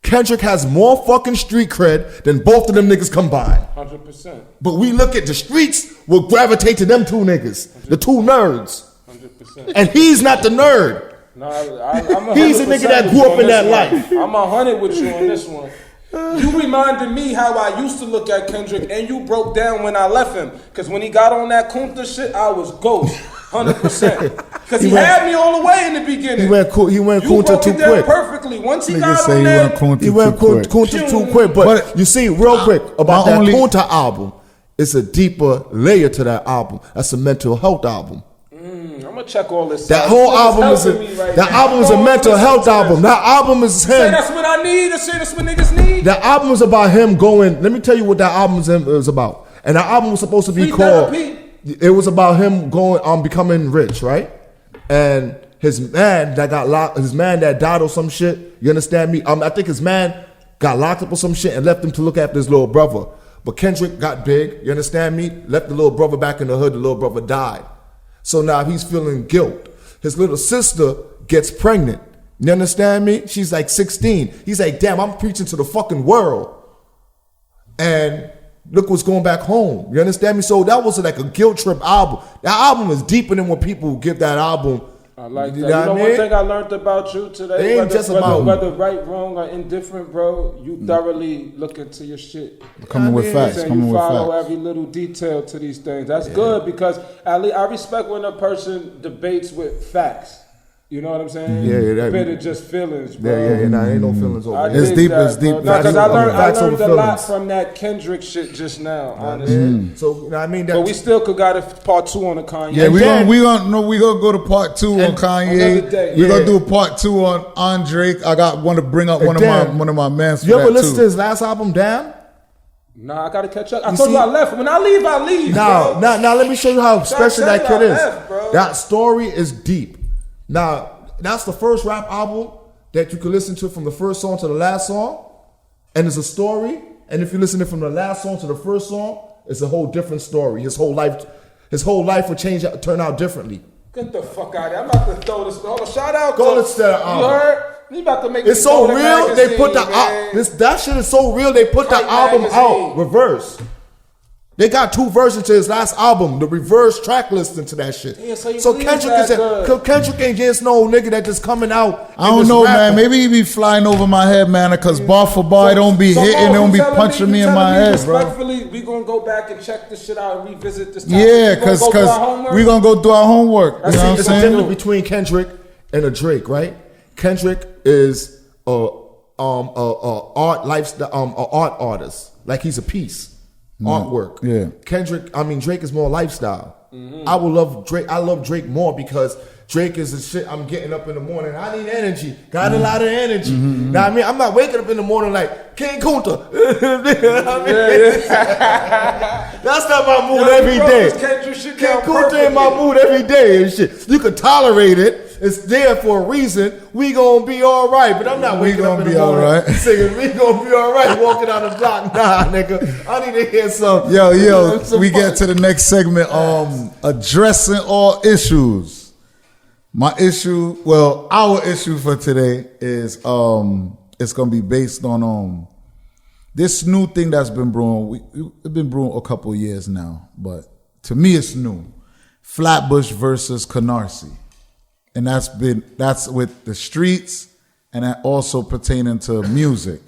Kendrick has more fucking street cred than both of them niggas combined. 100%. But we look at the streets, will gravitate to them two niggas, 100%. The two nerds. 100%. And he's not the nerd. No, I'm he's a nigga that grew up in that life. I'm 100 with you on this one. You reminded me how I used to look at Kendrick, and you broke down when I left him. Because when he got on that Kunta shit, I was ghost. 100%. Because he had me all the way in the beginning. He went Kunta too quick. Perfectly. Once he got on there, he went Kunta too quick. But you see, real quick, about that Kunta album, it's a deeper layer to that album. That's a mental health album. I'm gonna check all this. That whole album is a mental health album. That album is him. Say that's what I need. Say that's what niggas need. That album is about him going. Let me tell you what that album is about. And that album was supposed to be called. It was about him going becoming rich, right? And his man that got locked, his man that died or some shit. You understand me? I think his man got locked up or some shit and left him to look after his little brother. But Kendrick got big. You understand me? Left the little brother back in the hood. The little brother died. So now he's feeling guilt. His little sister gets pregnant. You understand me? She's like 16. He's like, damn, I'm preaching to the fucking world. And look what's going back home. You understand me? So that was like a guilt trip album. That album is deeper than what people give that album. I like that. You know one thing I learned about you today? It ain't just about whether right, wrong, or indifferent, bro, you thoroughly look into your shit. Coming with facts. You follow every little detail to these things. That's good because at least I respect when a person debates with facts. You know what I'm saying? Yeah. Better just feelings, bro. Yeah. Nah, ain't no feelings over It's deep. Because I learned a lot from that Kendrick shit just now, honestly. So, I mean, but we still could got a part 2 on the Kanye. Yeah, we gonna go to part 2 on Kanye. We're gonna do a part 2 on Drake. I want to bring up one of my mans. You ever listen to his last album, Damn? Nah, I gotta catch up. I told you I left. When I leave, I leave. Now, let me show you how special that kid is. That story is deep. Now, that's the first rap album that you can listen to from the first song to the last song. And it's a story. And if you listen to it from the last song to the first song, it's a whole different story. His whole life will turn out differently. Get the fuck out of here. I'm about to throw this. Hold on, shout out to the album. You heard? You about to make it's so real, they put that shit is so real, they put the album out reverse. They got 2 versions to his last album, the reverse track listing to that shit. Yeah, so Kendrick ain't just no nigga that just coming out. I don't know, man. Maybe he be flying over my head, man, because bar for bar, it don't be hitting, it don't be punching me in my head, bro. Respectfully, we gonna go back and check this shit out and revisit this topic. Yeah, because we gonna go do our homework. You know what I'm saying? There's a difference between Kendrick and a Drake, right? Kendrick is a art artist, like he's a piece. Artwork. Yeah. Drake is more lifestyle. Mm-hmm. I love Drake more because Drake is the shit. I'm getting up in the morning. I need energy. Got a lot of energy. Mm-hmm. Now I'm not waking up in the morning like King Kunta. That's not my mood every day. King Kunta in my mood every day and shit. You can tolerate it it's there for a reason. We gonna be all right. But I'm not waking up in the morning singing, we gonna be all right, walking down the block. Nah, nigga. I need to hear some. Yo, we get to the next segment. Addressing all issues. Our issue for today is it's gonna be based on this new thing that's been brewing. It's been brewing a couple of years now, but to me it's new. Flatbush versus Canarsie. And that's with the streets and that also pertaining to music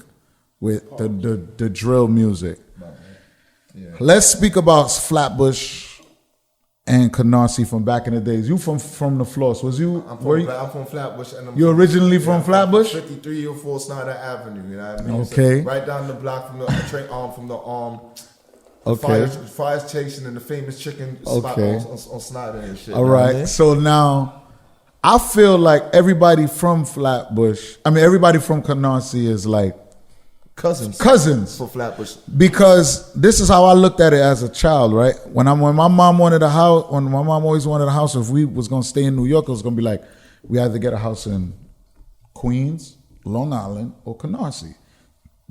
with the drill music. Yeah. Let's speak about Flatbush and Canarsie from back in the days. You from the Floss? Was you? I'm from Flatbush. And you originally from Flatbush? 5304 Snyder Avenue. You know what I mean? Okay. So right down the block from the fire station and the famous chicken spot on Snyder and shit. All right. So now, I feel like everybody from Flatbush, everybody from Canarsie is like cousins for Flatbush, because this is how I looked at it as a child, right? When my mom wanted a house, when my mom always wanted a house, if we was gonna stay in New York, it was gonna be like we had to get a house in Queens, Long Island, or Canarsie.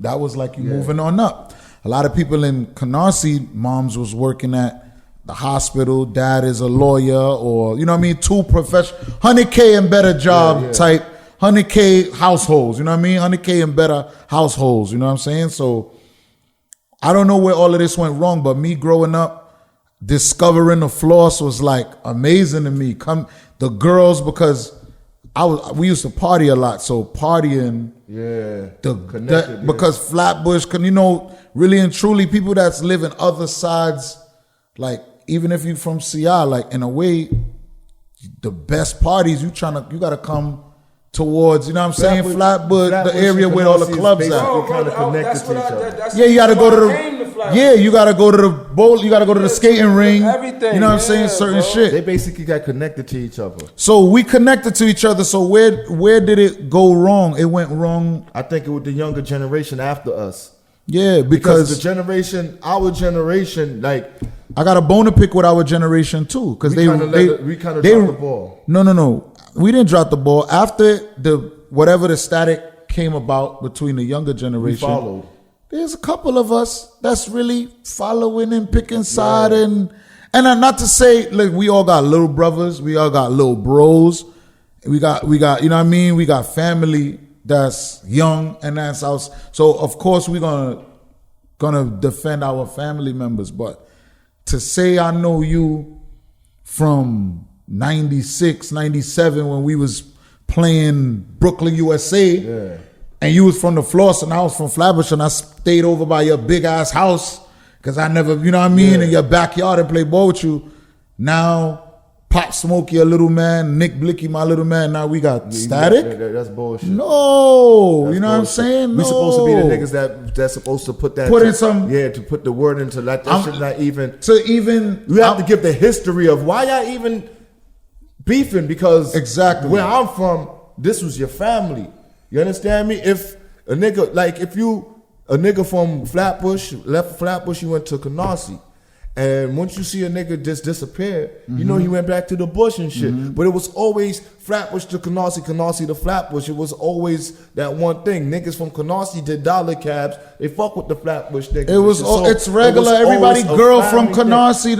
That was like you moving on up. A lot of people in Canarsie, moms was working at the hospital, dad is a lawyer, or you know what I mean, two professional 100K and better job type. 100K households, you know what I mean? 100K and better households, you know what I'm saying? So I don't know where all of this went wrong, but me growing up, discovering the floss was like amazing to me. The girls, because we used to party a lot, so partying, because Flatbush, really and truly, people that's living other sides, like even if you from CI, like in a way, the best parties you gotta come towards, you know what I'm saying? Flatbush, the area where all the clubs at. You gotta go to you gotta go to the bowl, you gotta go to the skating ring. Everything. You know what I'm saying? Certain shit. They basically got connected to each other. So we connected to each other. So where did it go wrong? It went wrong. I think it was the younger generation after us. Yeah, because our generation, like I got a bone to pick with our generation too, because we kind of dropped the ball. No. We didn't drop the ball. After whatever the static came about between the younger generation, we followed. There's a couple of us that's really following and picking side, and not to say like we all got little brothers, we all got little bros, we got you know what I mean. We got family that's young and that's us. So of course we're gonna defend our family members, but to say I know you from 96, 97 when we was playing Brooklyn, USA, and you was from the Floss and I was from Flatbush and I stayed over by your big ass house because I never, you know what I mean, in your backyard and play ball with you. Now, Pop Smokey, a little man, Nick Blicky, my little man, now we got static? That's bullshit. No, that's you know bullshit. What I'm saying? No. We supposed to be the niggas that's supposed to put that. To put the word into like that shit not even. You have to give the history of why y'all even beefing, because exactly where I'm from, this was your family. You understand me? If a nigga from Flatbush left Flatbush, you went to Canarsie. And once you see a nigga just disappear, you know he went back to the bush and shit. But it was always Flatbush to Canarsie, Canarsie to Flatbush. It was always that one thing. Niggas from Canarsie did dollar cabs. They fuck with the Flatbush niggas. It's regular. Everybody girl from Canarsie.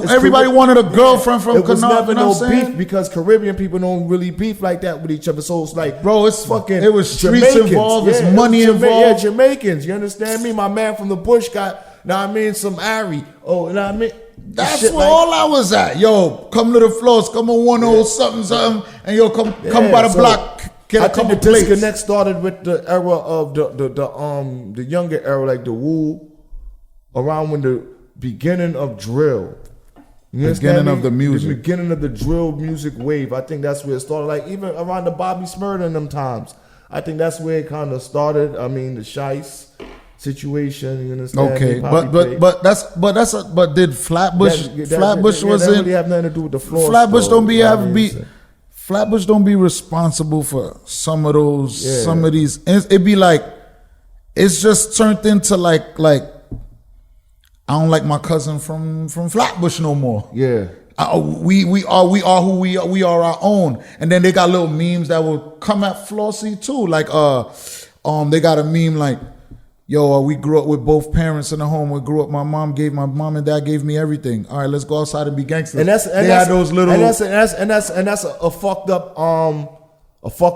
Everybody wanted a girlfriend from Canarsie. It was never no beef because Caribbean people don't really beef like that with each other. So it's like, bro, it's fucking. It was streets Jamaicans involved. It's money involved. Yeah, Jamaicans. You understand me? My man from the bush got. Know what I mean? Some Ari. Oh, you know what I mean? That's where all I was at. Yo, come to the Floss, come on 10something, and yo, come by the block, get a couple plates. The disconnect started with the era of the younger era, like the Woo, around when the beginning of drill. Beginning of the music. The beginning of the drill music wave. I think that's where it started. Like even around the Bobby Smurda and them times. I think that's where it kind of started. I mean, the Shice situation, you understand? Okay, but did Flatbush wasn't really have nothing to do with the floor. Flatbush don't be responsible for some of those some of these. It'd be like it's just turned into like I don't like my cousin from Flatbush no more. Yeah. We are who we are. We are our own. And then they got little memes that will come at Flossy too. Like they got a meme like, yo, we grew up with both parents in the home. We grew up. My mom and dad gave me everything. All right, let's go outside and be gangsters. And that's a fucked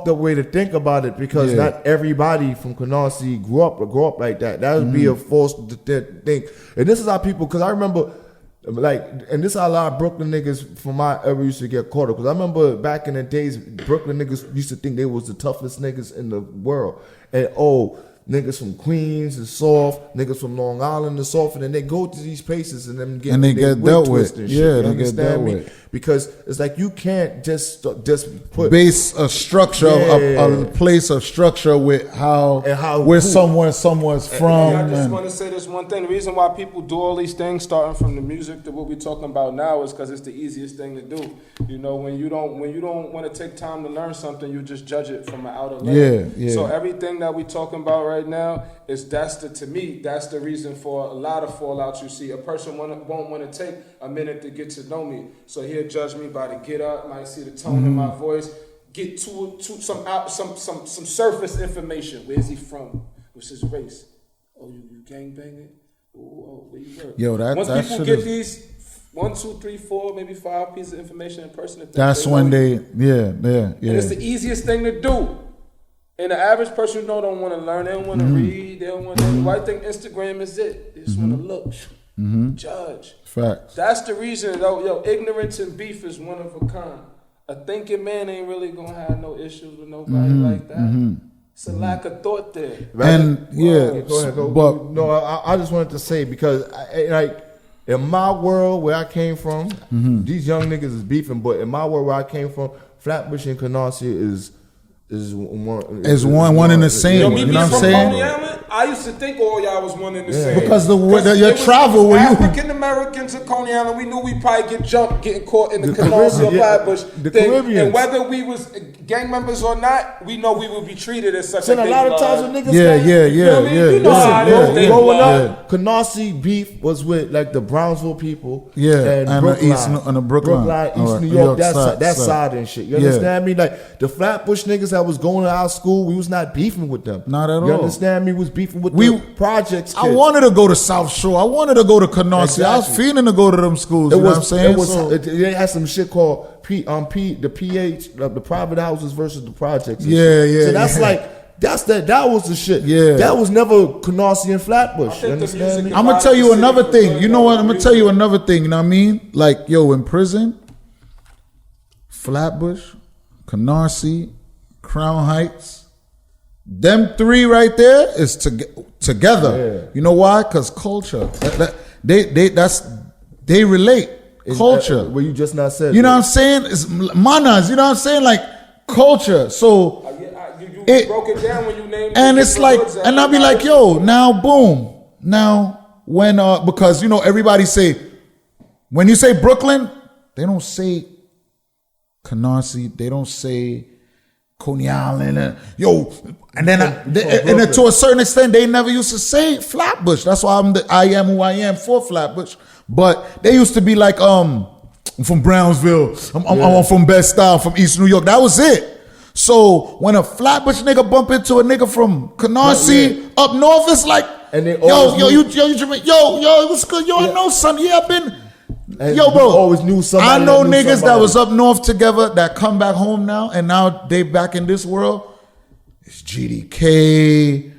up way to think about it, because not everybody from Canarsie grew up like that. That would be a false thing. And this is how people, because I remember, like, and this is how a lot of Brooklyn niggas from my era used to get caught up. Because I remember back in the days, Brooklyn niggas used to think they was the toughest niggas in the world. And niggas from Queens is soft, niggas from Long Island is soft, and then they go to these places and then they get dealt with. Yeah, they get dealt with. Because it's like you can't just put base a structure, a place of structure with where someone's from. I just want to say this one thing. The reason why people do all these things, starting from the music to what we're talking about now, is because it's the easiest thing to do. You know, when you don't want to take time to learn something, you just judge it from an outer layer. Yeah. So everything that we're talking about right now that's the reason for a lot of fallouts you see. A person won't want to take a minute to get to know me, so he'll judge me by the get up, might see the tone in my voice, get to some surface information. Where's he from? What's his race? Oh, you gang banging? Oh, where you work? Yo, once people get these 1, 2, 3, 4, maybe 5 pieces of information in person, that's when they. And it's the easiest thing to do. And the average person who don't want to learn, they don't want to read, they don't want to. Why think Instagram is it? They just want to look, judge. Facts. That's the reason, though. Yo, ignorance and beef is one of a kind. A thinking man ain't really gonna have no issues with nobody like that. It's a lack of thought there. And go ahead. But no, I just wanted to say, because in my world where I came from, these young niggas is beefing. But in my world where I came from, Flatbush and Canarsie is one and the same. Yo, you know what I'm saying? Coney Island, I used to think all y'all was one and the same. Because your travel where you African Americans in Coney Island, we knew we'd probably get jumped, getting caught in the Canarsie or Flatbush thing. And whether we was gang members or not, we know we would be treated as such. And a lot of times when niggas You know how it is. Growing up, Canarsie beef was with like the Brownsville people, and the Brooklyn, East New York, that side and shit. You understand me? Like the Flatbush niggas that was going to our school, we was not beefing with them. Not at all. You understand me? We was beefing with the projects kids. I wanted to go to South Shore. I wanted to go to Canarsie. Exactly. I was feeling to go to them schools. You know what I'm saying? They had some shit called the private houses versus the projects. Yeah. So that's like that was the shit. Yeah. That was never Canarsie and Flatbush. You understand me? I'm gonna tell you another thing. You know what? I'm gonna tell you another thing. You know what I mean? Like, yo, in prison, Flatbush, Canarsie, Crown Heights, them three right there is together. Yeah. You know why? Because culture. They relate. Culture. What you just not said. You know what I'm saying? It's manners. You know what I'm saying? Like culture. So you broke it down when you named it. And it's like, and I'll be like, yo, now boom. Now when because you know everybody say, when you say Brooklyn, they don't say Canarsie, they don't say Coney Island, and then to a certain extent, they never used to say Flatbush. That's why I am who I am for Flatbush. But they used to be like, I'm from Brownsville, I'm from Bed-Stuy, from East New York. That was it. So when a Flatbush nigga bump into a nigga from Canarsie up north, it's like, and they what's good? I know son. Yeah, I've been. And yo, bro, always knew somebody. I know niggas that was up north together that come back home now, and now they back in this world. It's GDK,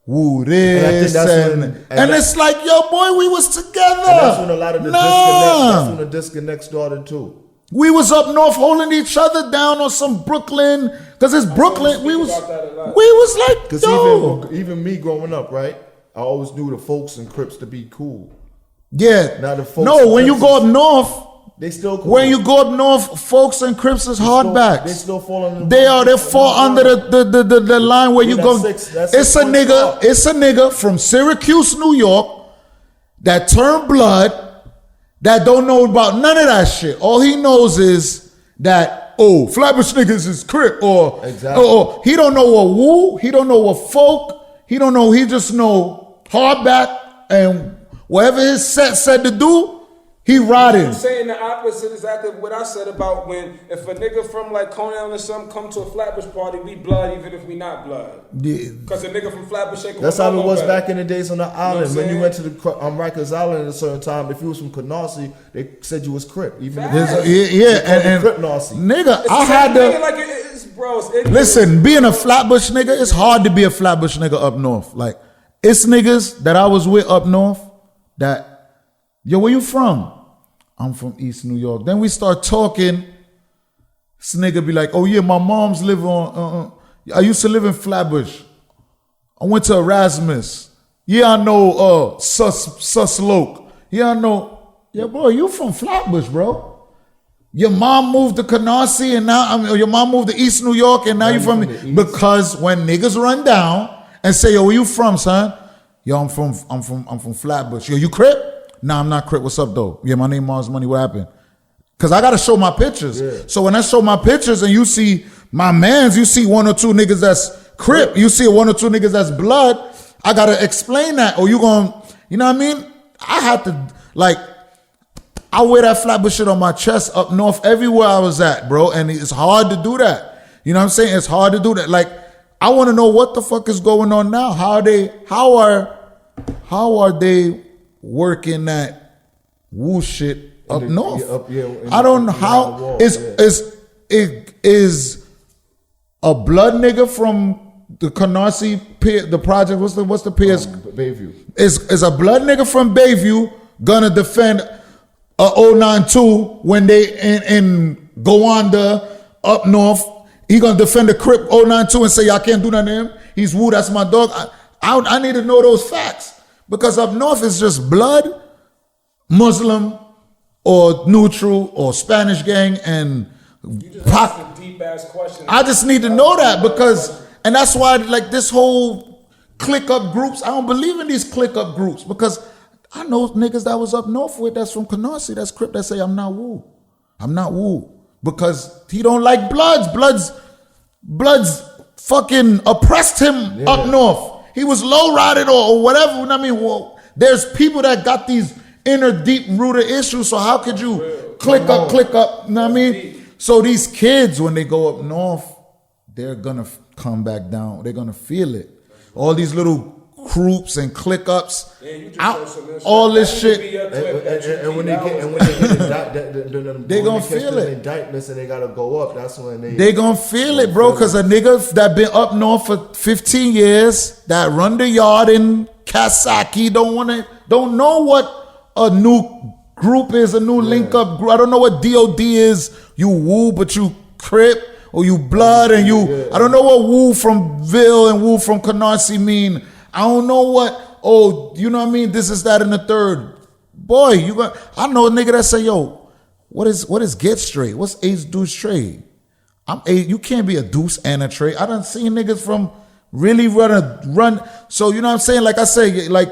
woo this, and it's like, yo, boy, we was together. And that's when a lot of the disconnect started too. We was up north holding each other down on some Brooklyn, because it's Brooklyn. We was like, because even me growing up, right? I always knew the folks and Crips to be cool. Yeah. Now the folks when you go up north, they still cool. When you go up north, folks and Crips is hardbacks. They still fall under. They fall under the line where you go. It's a nigga from Syracuse, New York, that turned blood, that don't know about none of that shit. All he knows is that Flatbush niggas is Crip, or he don't know what woo, he don't know what folk, he don't know. He just know hardback and whatever his set said to do, He rotted. I'm saying the opposite exactly of what I said about when if a nigga from like Coney Island or something come to a Flatbush party, we blood even if we not blood. Because a nigga from Flatbush ain't That's how it was better. back in the days on the island. You know When you went to the Rikers Island at a certain time, if you was from Canarsie, they said you was Crip. Even if and Crip Narcy. nigga, It's I the had same to nigga, like it's bro. It's ignorant. listen. Being a Flatbush nigga, it's hard to be a Flatbush nigga up north. Like it's niggas that I was with up north that, yo, where you from? I'm from East New York. Then we start talking. This nigga be like, oh yeah, my mom's live on, I used to live in Flatbush. I went to Erasmus. Yeah, I know Sus Loke. Yeah, I know. Yeah, boy, you from Flatbush, bro. Your mom moved to Canarsie and now, your mom moved to East New York and now you from because when niggas run down and say, yo, where you from, son? Yo, I'm from Flatbush. Yo, you Crip? Nah, I'm not Crip. What's up, though? Yeah, my name Marz Money. What happened? Because I got to show my pictures. Yeah. So when I show my pictures and you see my mans, you see one or two niggas that's Crip. You see one or two niggas that's blood. I got to explain that. Or you going, you know what I mean? I had to, like, I wear that Flatbush shit on my chest up north everywhere I was at, bro. And it's hard to do that. You know what I'm saying? It's hard to do that. Like, I want to know what the fuck is going on now. How are they working that woo shit up north? I don't know how. Is a blood nigga from the Canarsie Pier, the project? What's the Piers? Bayview. Is a blood nigga from Bayview gonna defend a 092 when they in Gowanda up north? He gonna defend a Crip 092 and say I can't do nothing to him? He's woo. That's my dog. I need to know those facts. Because up north it's just blood, Muslim, or neutral, or Spanish gang, and you just asked a deep ass question. I just need to know that and that's why like this whole click up groups, I don't believe in these click up groups because I know niggas that was up north with that's from Canarsie, that's Crip, that say I'm not woo. I'm not woo. Because he don't like Bloods fucking oppressed him up north. He was low-rided or whatever. I mean, well, there's people that got these inner deep-rooted issues, so how could you click up? You know what I mean? So these kids, when they go up north, they're going to come back down. They're going to feel it. All these little groups and click-ups, all this shit. And when they get they gonna feel it. Indictments and they gotta go up. That's when they gonna feel it, bro. Cause a nigga that been up north for 15 years, that run the yard in Kasaki, don't know what a new group is, a new link up group. I don't know what DOD is. You woo, but you Crip. Or you blood and you. I don't know what woo from Ville and woo from Canarsie mean. I don't know what, you know what I mean? This is that and the third. Boy, I know a nigga that say, yo, what is get straight? What's ace deuce trade? You can't be a deuce and a trade. I done seen niggas from really run. So you know what I'm saying? Like I say, like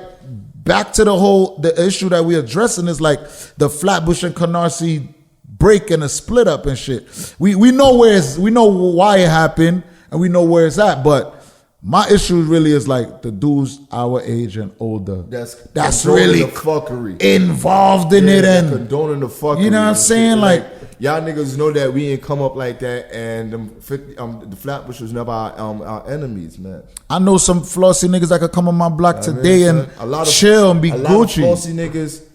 back to the issue that we addressing is like the Flatbush and Canarsie break and a split up and shit. We know we know why it happened and we know where it's at, but my issue really is like the dudes our age and older. That's really fuckery involved in it and condoning the fuckery. You know what I'm saying? Like y'all niggas know that we ain't come up like that, and the Flatbush was never our enemies, man. I know some flossy niggas that could come on my block today and chill and be Gucci. A lot of flossy niggas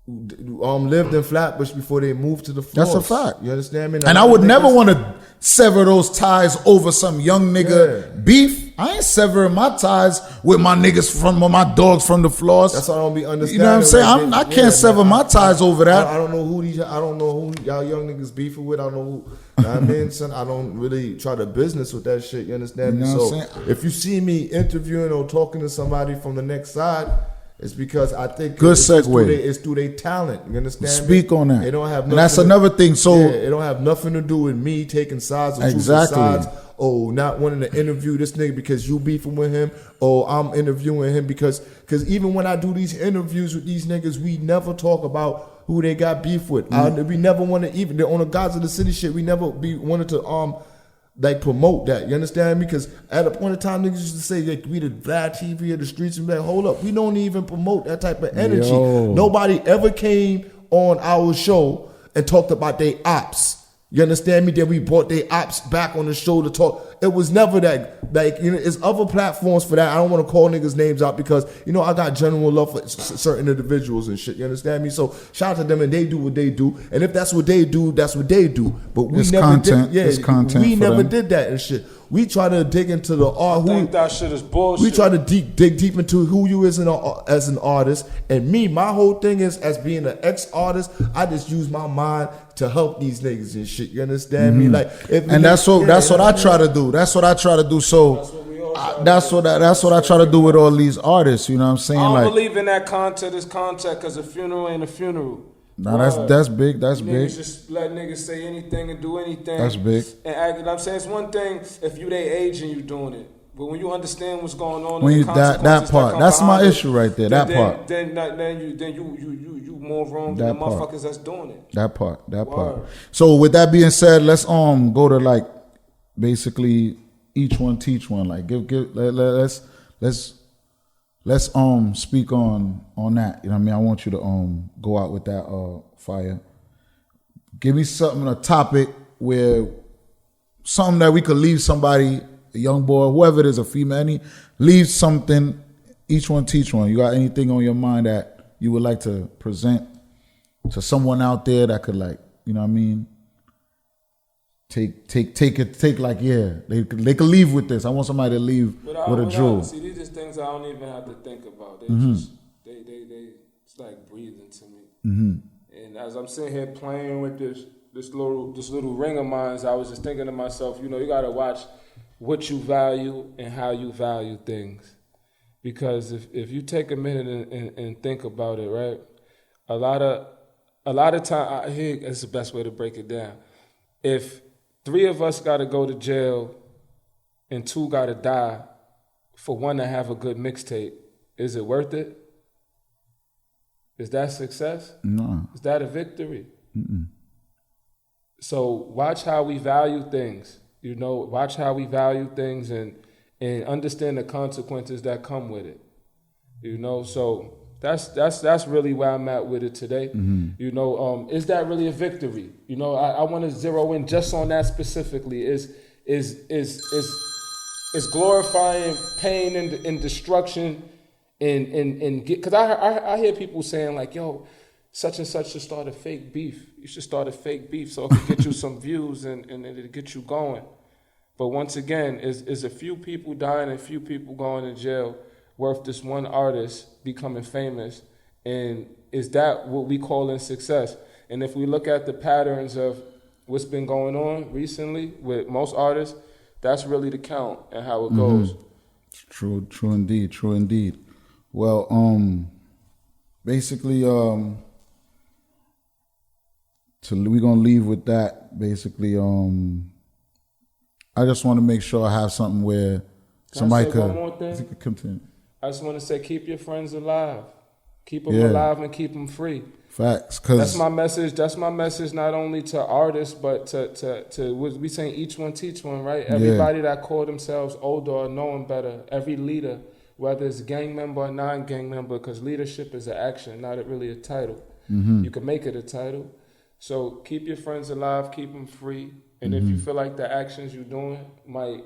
lived in Flatbush before they moved to the floors. That's a fact. You understand me? And I would never want to sever those ties over some young nigga beef. I ain't severing my ties with my niggas my dogs from the floors. That's what I don't be understanding. You know what I'm saying? I can't sever my ties over that. I don't know who y'all young niggas beefing with. I don't know who. You know what I mean, son, I don't really try to business with that shit. You understand me? So if you see me interviewing or talking to somebody from the next side, it's because I think good segue. It's through their talent. You understand? Speak on that. They don't have. And that's another thing. So it don't have nothing to do with me taking sides or choosing sides. Oh, not wanting to interview this nigga because you beefing with him. Or I'm interviewing him because even when I do these interviews with these niggas, we never talk about who they got beef with. We never want to even on the Gods of the City shit. We never wanted to like promote that. You understand me? Because at a point in time, niggas used to say like we the Vlad TV of the streets and be like, hold up, we don't even promote that type of energy. Nobody ever came on our show and talked about their ops. You understand me? Then we brought their ops back on the show to talk. It was never that. Like, you know, it's other platforms for that. I don't want to call niggas names out because, you know, I got general love for certain individuals and shit. You understand me? So shout out to them, and they do what they do. And if that's what they do, that's what they do. But we it's never content. did. Yeah, it's content we never them. did that and shit. We try to dig into the art. I think that shit is bullshit. We try to dig deep into who you is as an artist. And me, my whole thing is, as being an ex-artist, I just use my mind to help these niggas and shit. You understand me? Like, that's what I try to do. That's what I try to do. So that's what I try to do with all these artists. You know what I'm saying? I don't believe in that content is content because a funeral ain't a funeral. No, that's big. That's big. Just let niggas say anything and do anything. That's big. And act, I'm saying it's one thing if you they age and you doing it, but when you understand what's going on, when and you that part, that's my issue right there. That part. Then you more wrong than the motherfuckers that's doing it. That part. So with that being said, let's go to like basically each one teach one. Like let's speak on that. You know what I mean? I want you to go out with that fire. Give me something, a topic where something that we could leave somebody, a young boy, whoever it is, a female, leave something. Each one teach one. You got anything on your mind that you would like to present to someone out there that could, like, you know what I mean? Take like, yeah, they could leave with this. I want somebody to leave with a jewel. See, these are things I don't even have to think about. They just they it's like breathing to me. And as I'm sitting here playing with this little ring of mine, I was just thinking to myself, you know, you gotta watch what you value and how you value things. Because if you take a minute and think about it, right? A lot of time, here is the best way to break it down. If 3 of us got to go to jail and 2 got to die for one to have a good mixtape, is it worth it? Is that success? No. Is that a victory? So watch how we value things. You know, watch how we value things and understand the consequences that come with it. You know, so that's really where I'm at with it today. You know, is that really a victory? You know, I want to zero in just on that specifically. Is glorifying pain and destruction and get, because I hear people saying like, yo, such and such should start a fake beef. You should start a fake beef so it can get you some views and it'll get you going. But once again, is a few people dying and a few people going to jail worth this one artist becoming famous? And is that what we call in success? And if we look at the patterns of what's been going on recently with most artists, that's really the count and how it goes. True indeed. Well, basically, we're gonna leave with that. Basically, I just want to make sure I have something where somebody could. One more thing? Continue. I just want to say, keep your friends alive. Keep them alive and keep them free. Facts. That's my message. That's my message, not only to artists, but to we saying each one teach one, right? Everybody that call themselves older or knowing better, every leader, whether it's a gang member or non-gang member, because leadership is an action, not really a title. You can make it a title. So keep your friends alive, keep them free. And if you feel like the actions you're doing might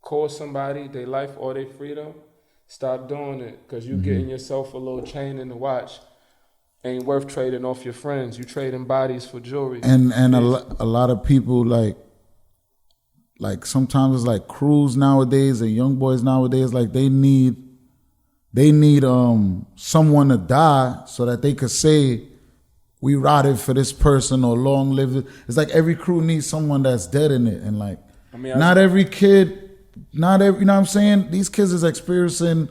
cost somebody their life or their freedom, stop doing it, because you're getting yourself a little chain in the watch. Ain't worth trading off your friends. You trading bodies for jewelry. And a lot of people like sometimes it's like crews nowadays and young boys nowadays, like they need someone to die so that they could say we rotted for this person or long live. It's like every crew needs someone that's dead in it. And like, not every kid, you know what I'm saying? These kids is experiencing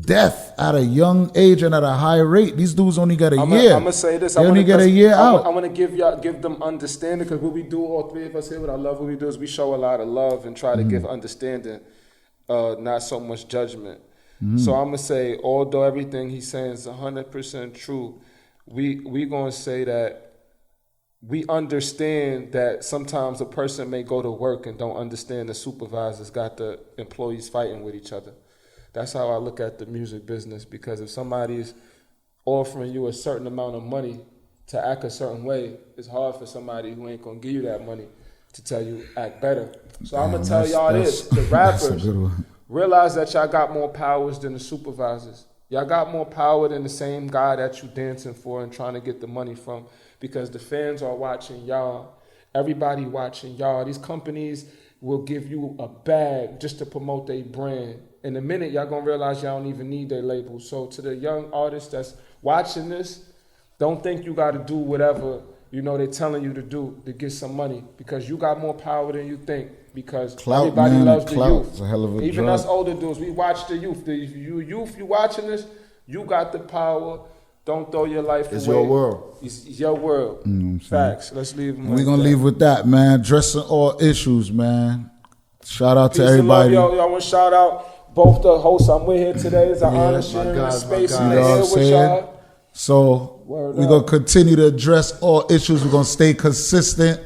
death at a young age and at a high rate. These dudes only got a year. I'm gonna say this. They only get a year out. I want to give them understanding, because what we do, all 3 of us here, what I love what we do is we show a lot of love and try to give understanding, not so much judgment. So I'm gonna say, although everything he's saying is 100% true, we gonna say that we understand that sometimes a person may go to work and don't understand the supervisors got the employees fighting with each other. That's how I look at the music business, because if somebody's offering you a certain amount of money to act a certain way, it's hard for somebody who ain't gonna give you that money to tell you act better. So I'm gonna tell y'all this: the rappers realize that y'all got more powers than the supervisors. Y'all got more power than the same guy that you dancing for and trying to get the money from, because the fans are watching y'all. Everybody watching y'all. These companies will give you a bag just to promote their brand. In a minute, y'all gonna realize y'all don't even need their label. So to the young artists that's watching this, don't think you gotta do whatever they're telling you to do to get some money, because you got more power than you think. Because everybody loves the youth. It's a hell of a Even drug. us older dudes, we watch the youth. You watching this, you got the power. Don't throw your life away. It's your world. It's your world. Facts. Let's leave them. We're gonna leave with that, man. Addressing all issues, man. Shout out to everybody. Love, y'all want to shout out both the hosts I'm with here today. It's an honor sharing this space in the air with y'all. So we're gonna continue to address all issues. We're gonna stay consistent,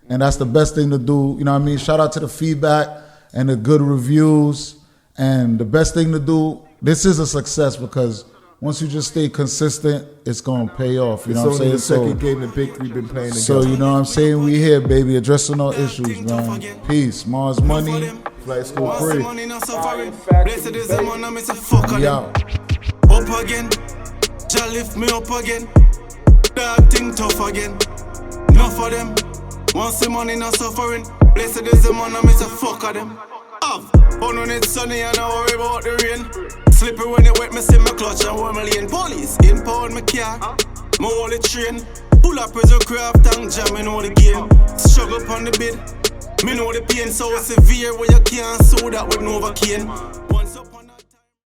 and that's the best thing to do. You know what I mean? Shout out to the feedback and the good reviews. And the best thing to do, this is a success, because once you just stay consistent, it's gonna pay off. You know what I'm saying? It's only the second game the Big Three been playing together. So you know what I'm saying? We here, baby, addressing all issues, man. Peace. Marz Money. Flightschool Pree. Yeah. Up again. Jah lift me up again. Dark thing tough again. Enough of them. Want some money, not suffering. Blessed is the man, I miss a fuck of them. But when it's sunny, I don't worry about the rain. Slippery when it wet, me see my clutch and 1 million. Police impound my car, my holy train. Pull up prison craft and jam, me know the game. Struggle upon the bid, me know the pain. So severe where you can't sue that with Novocaine.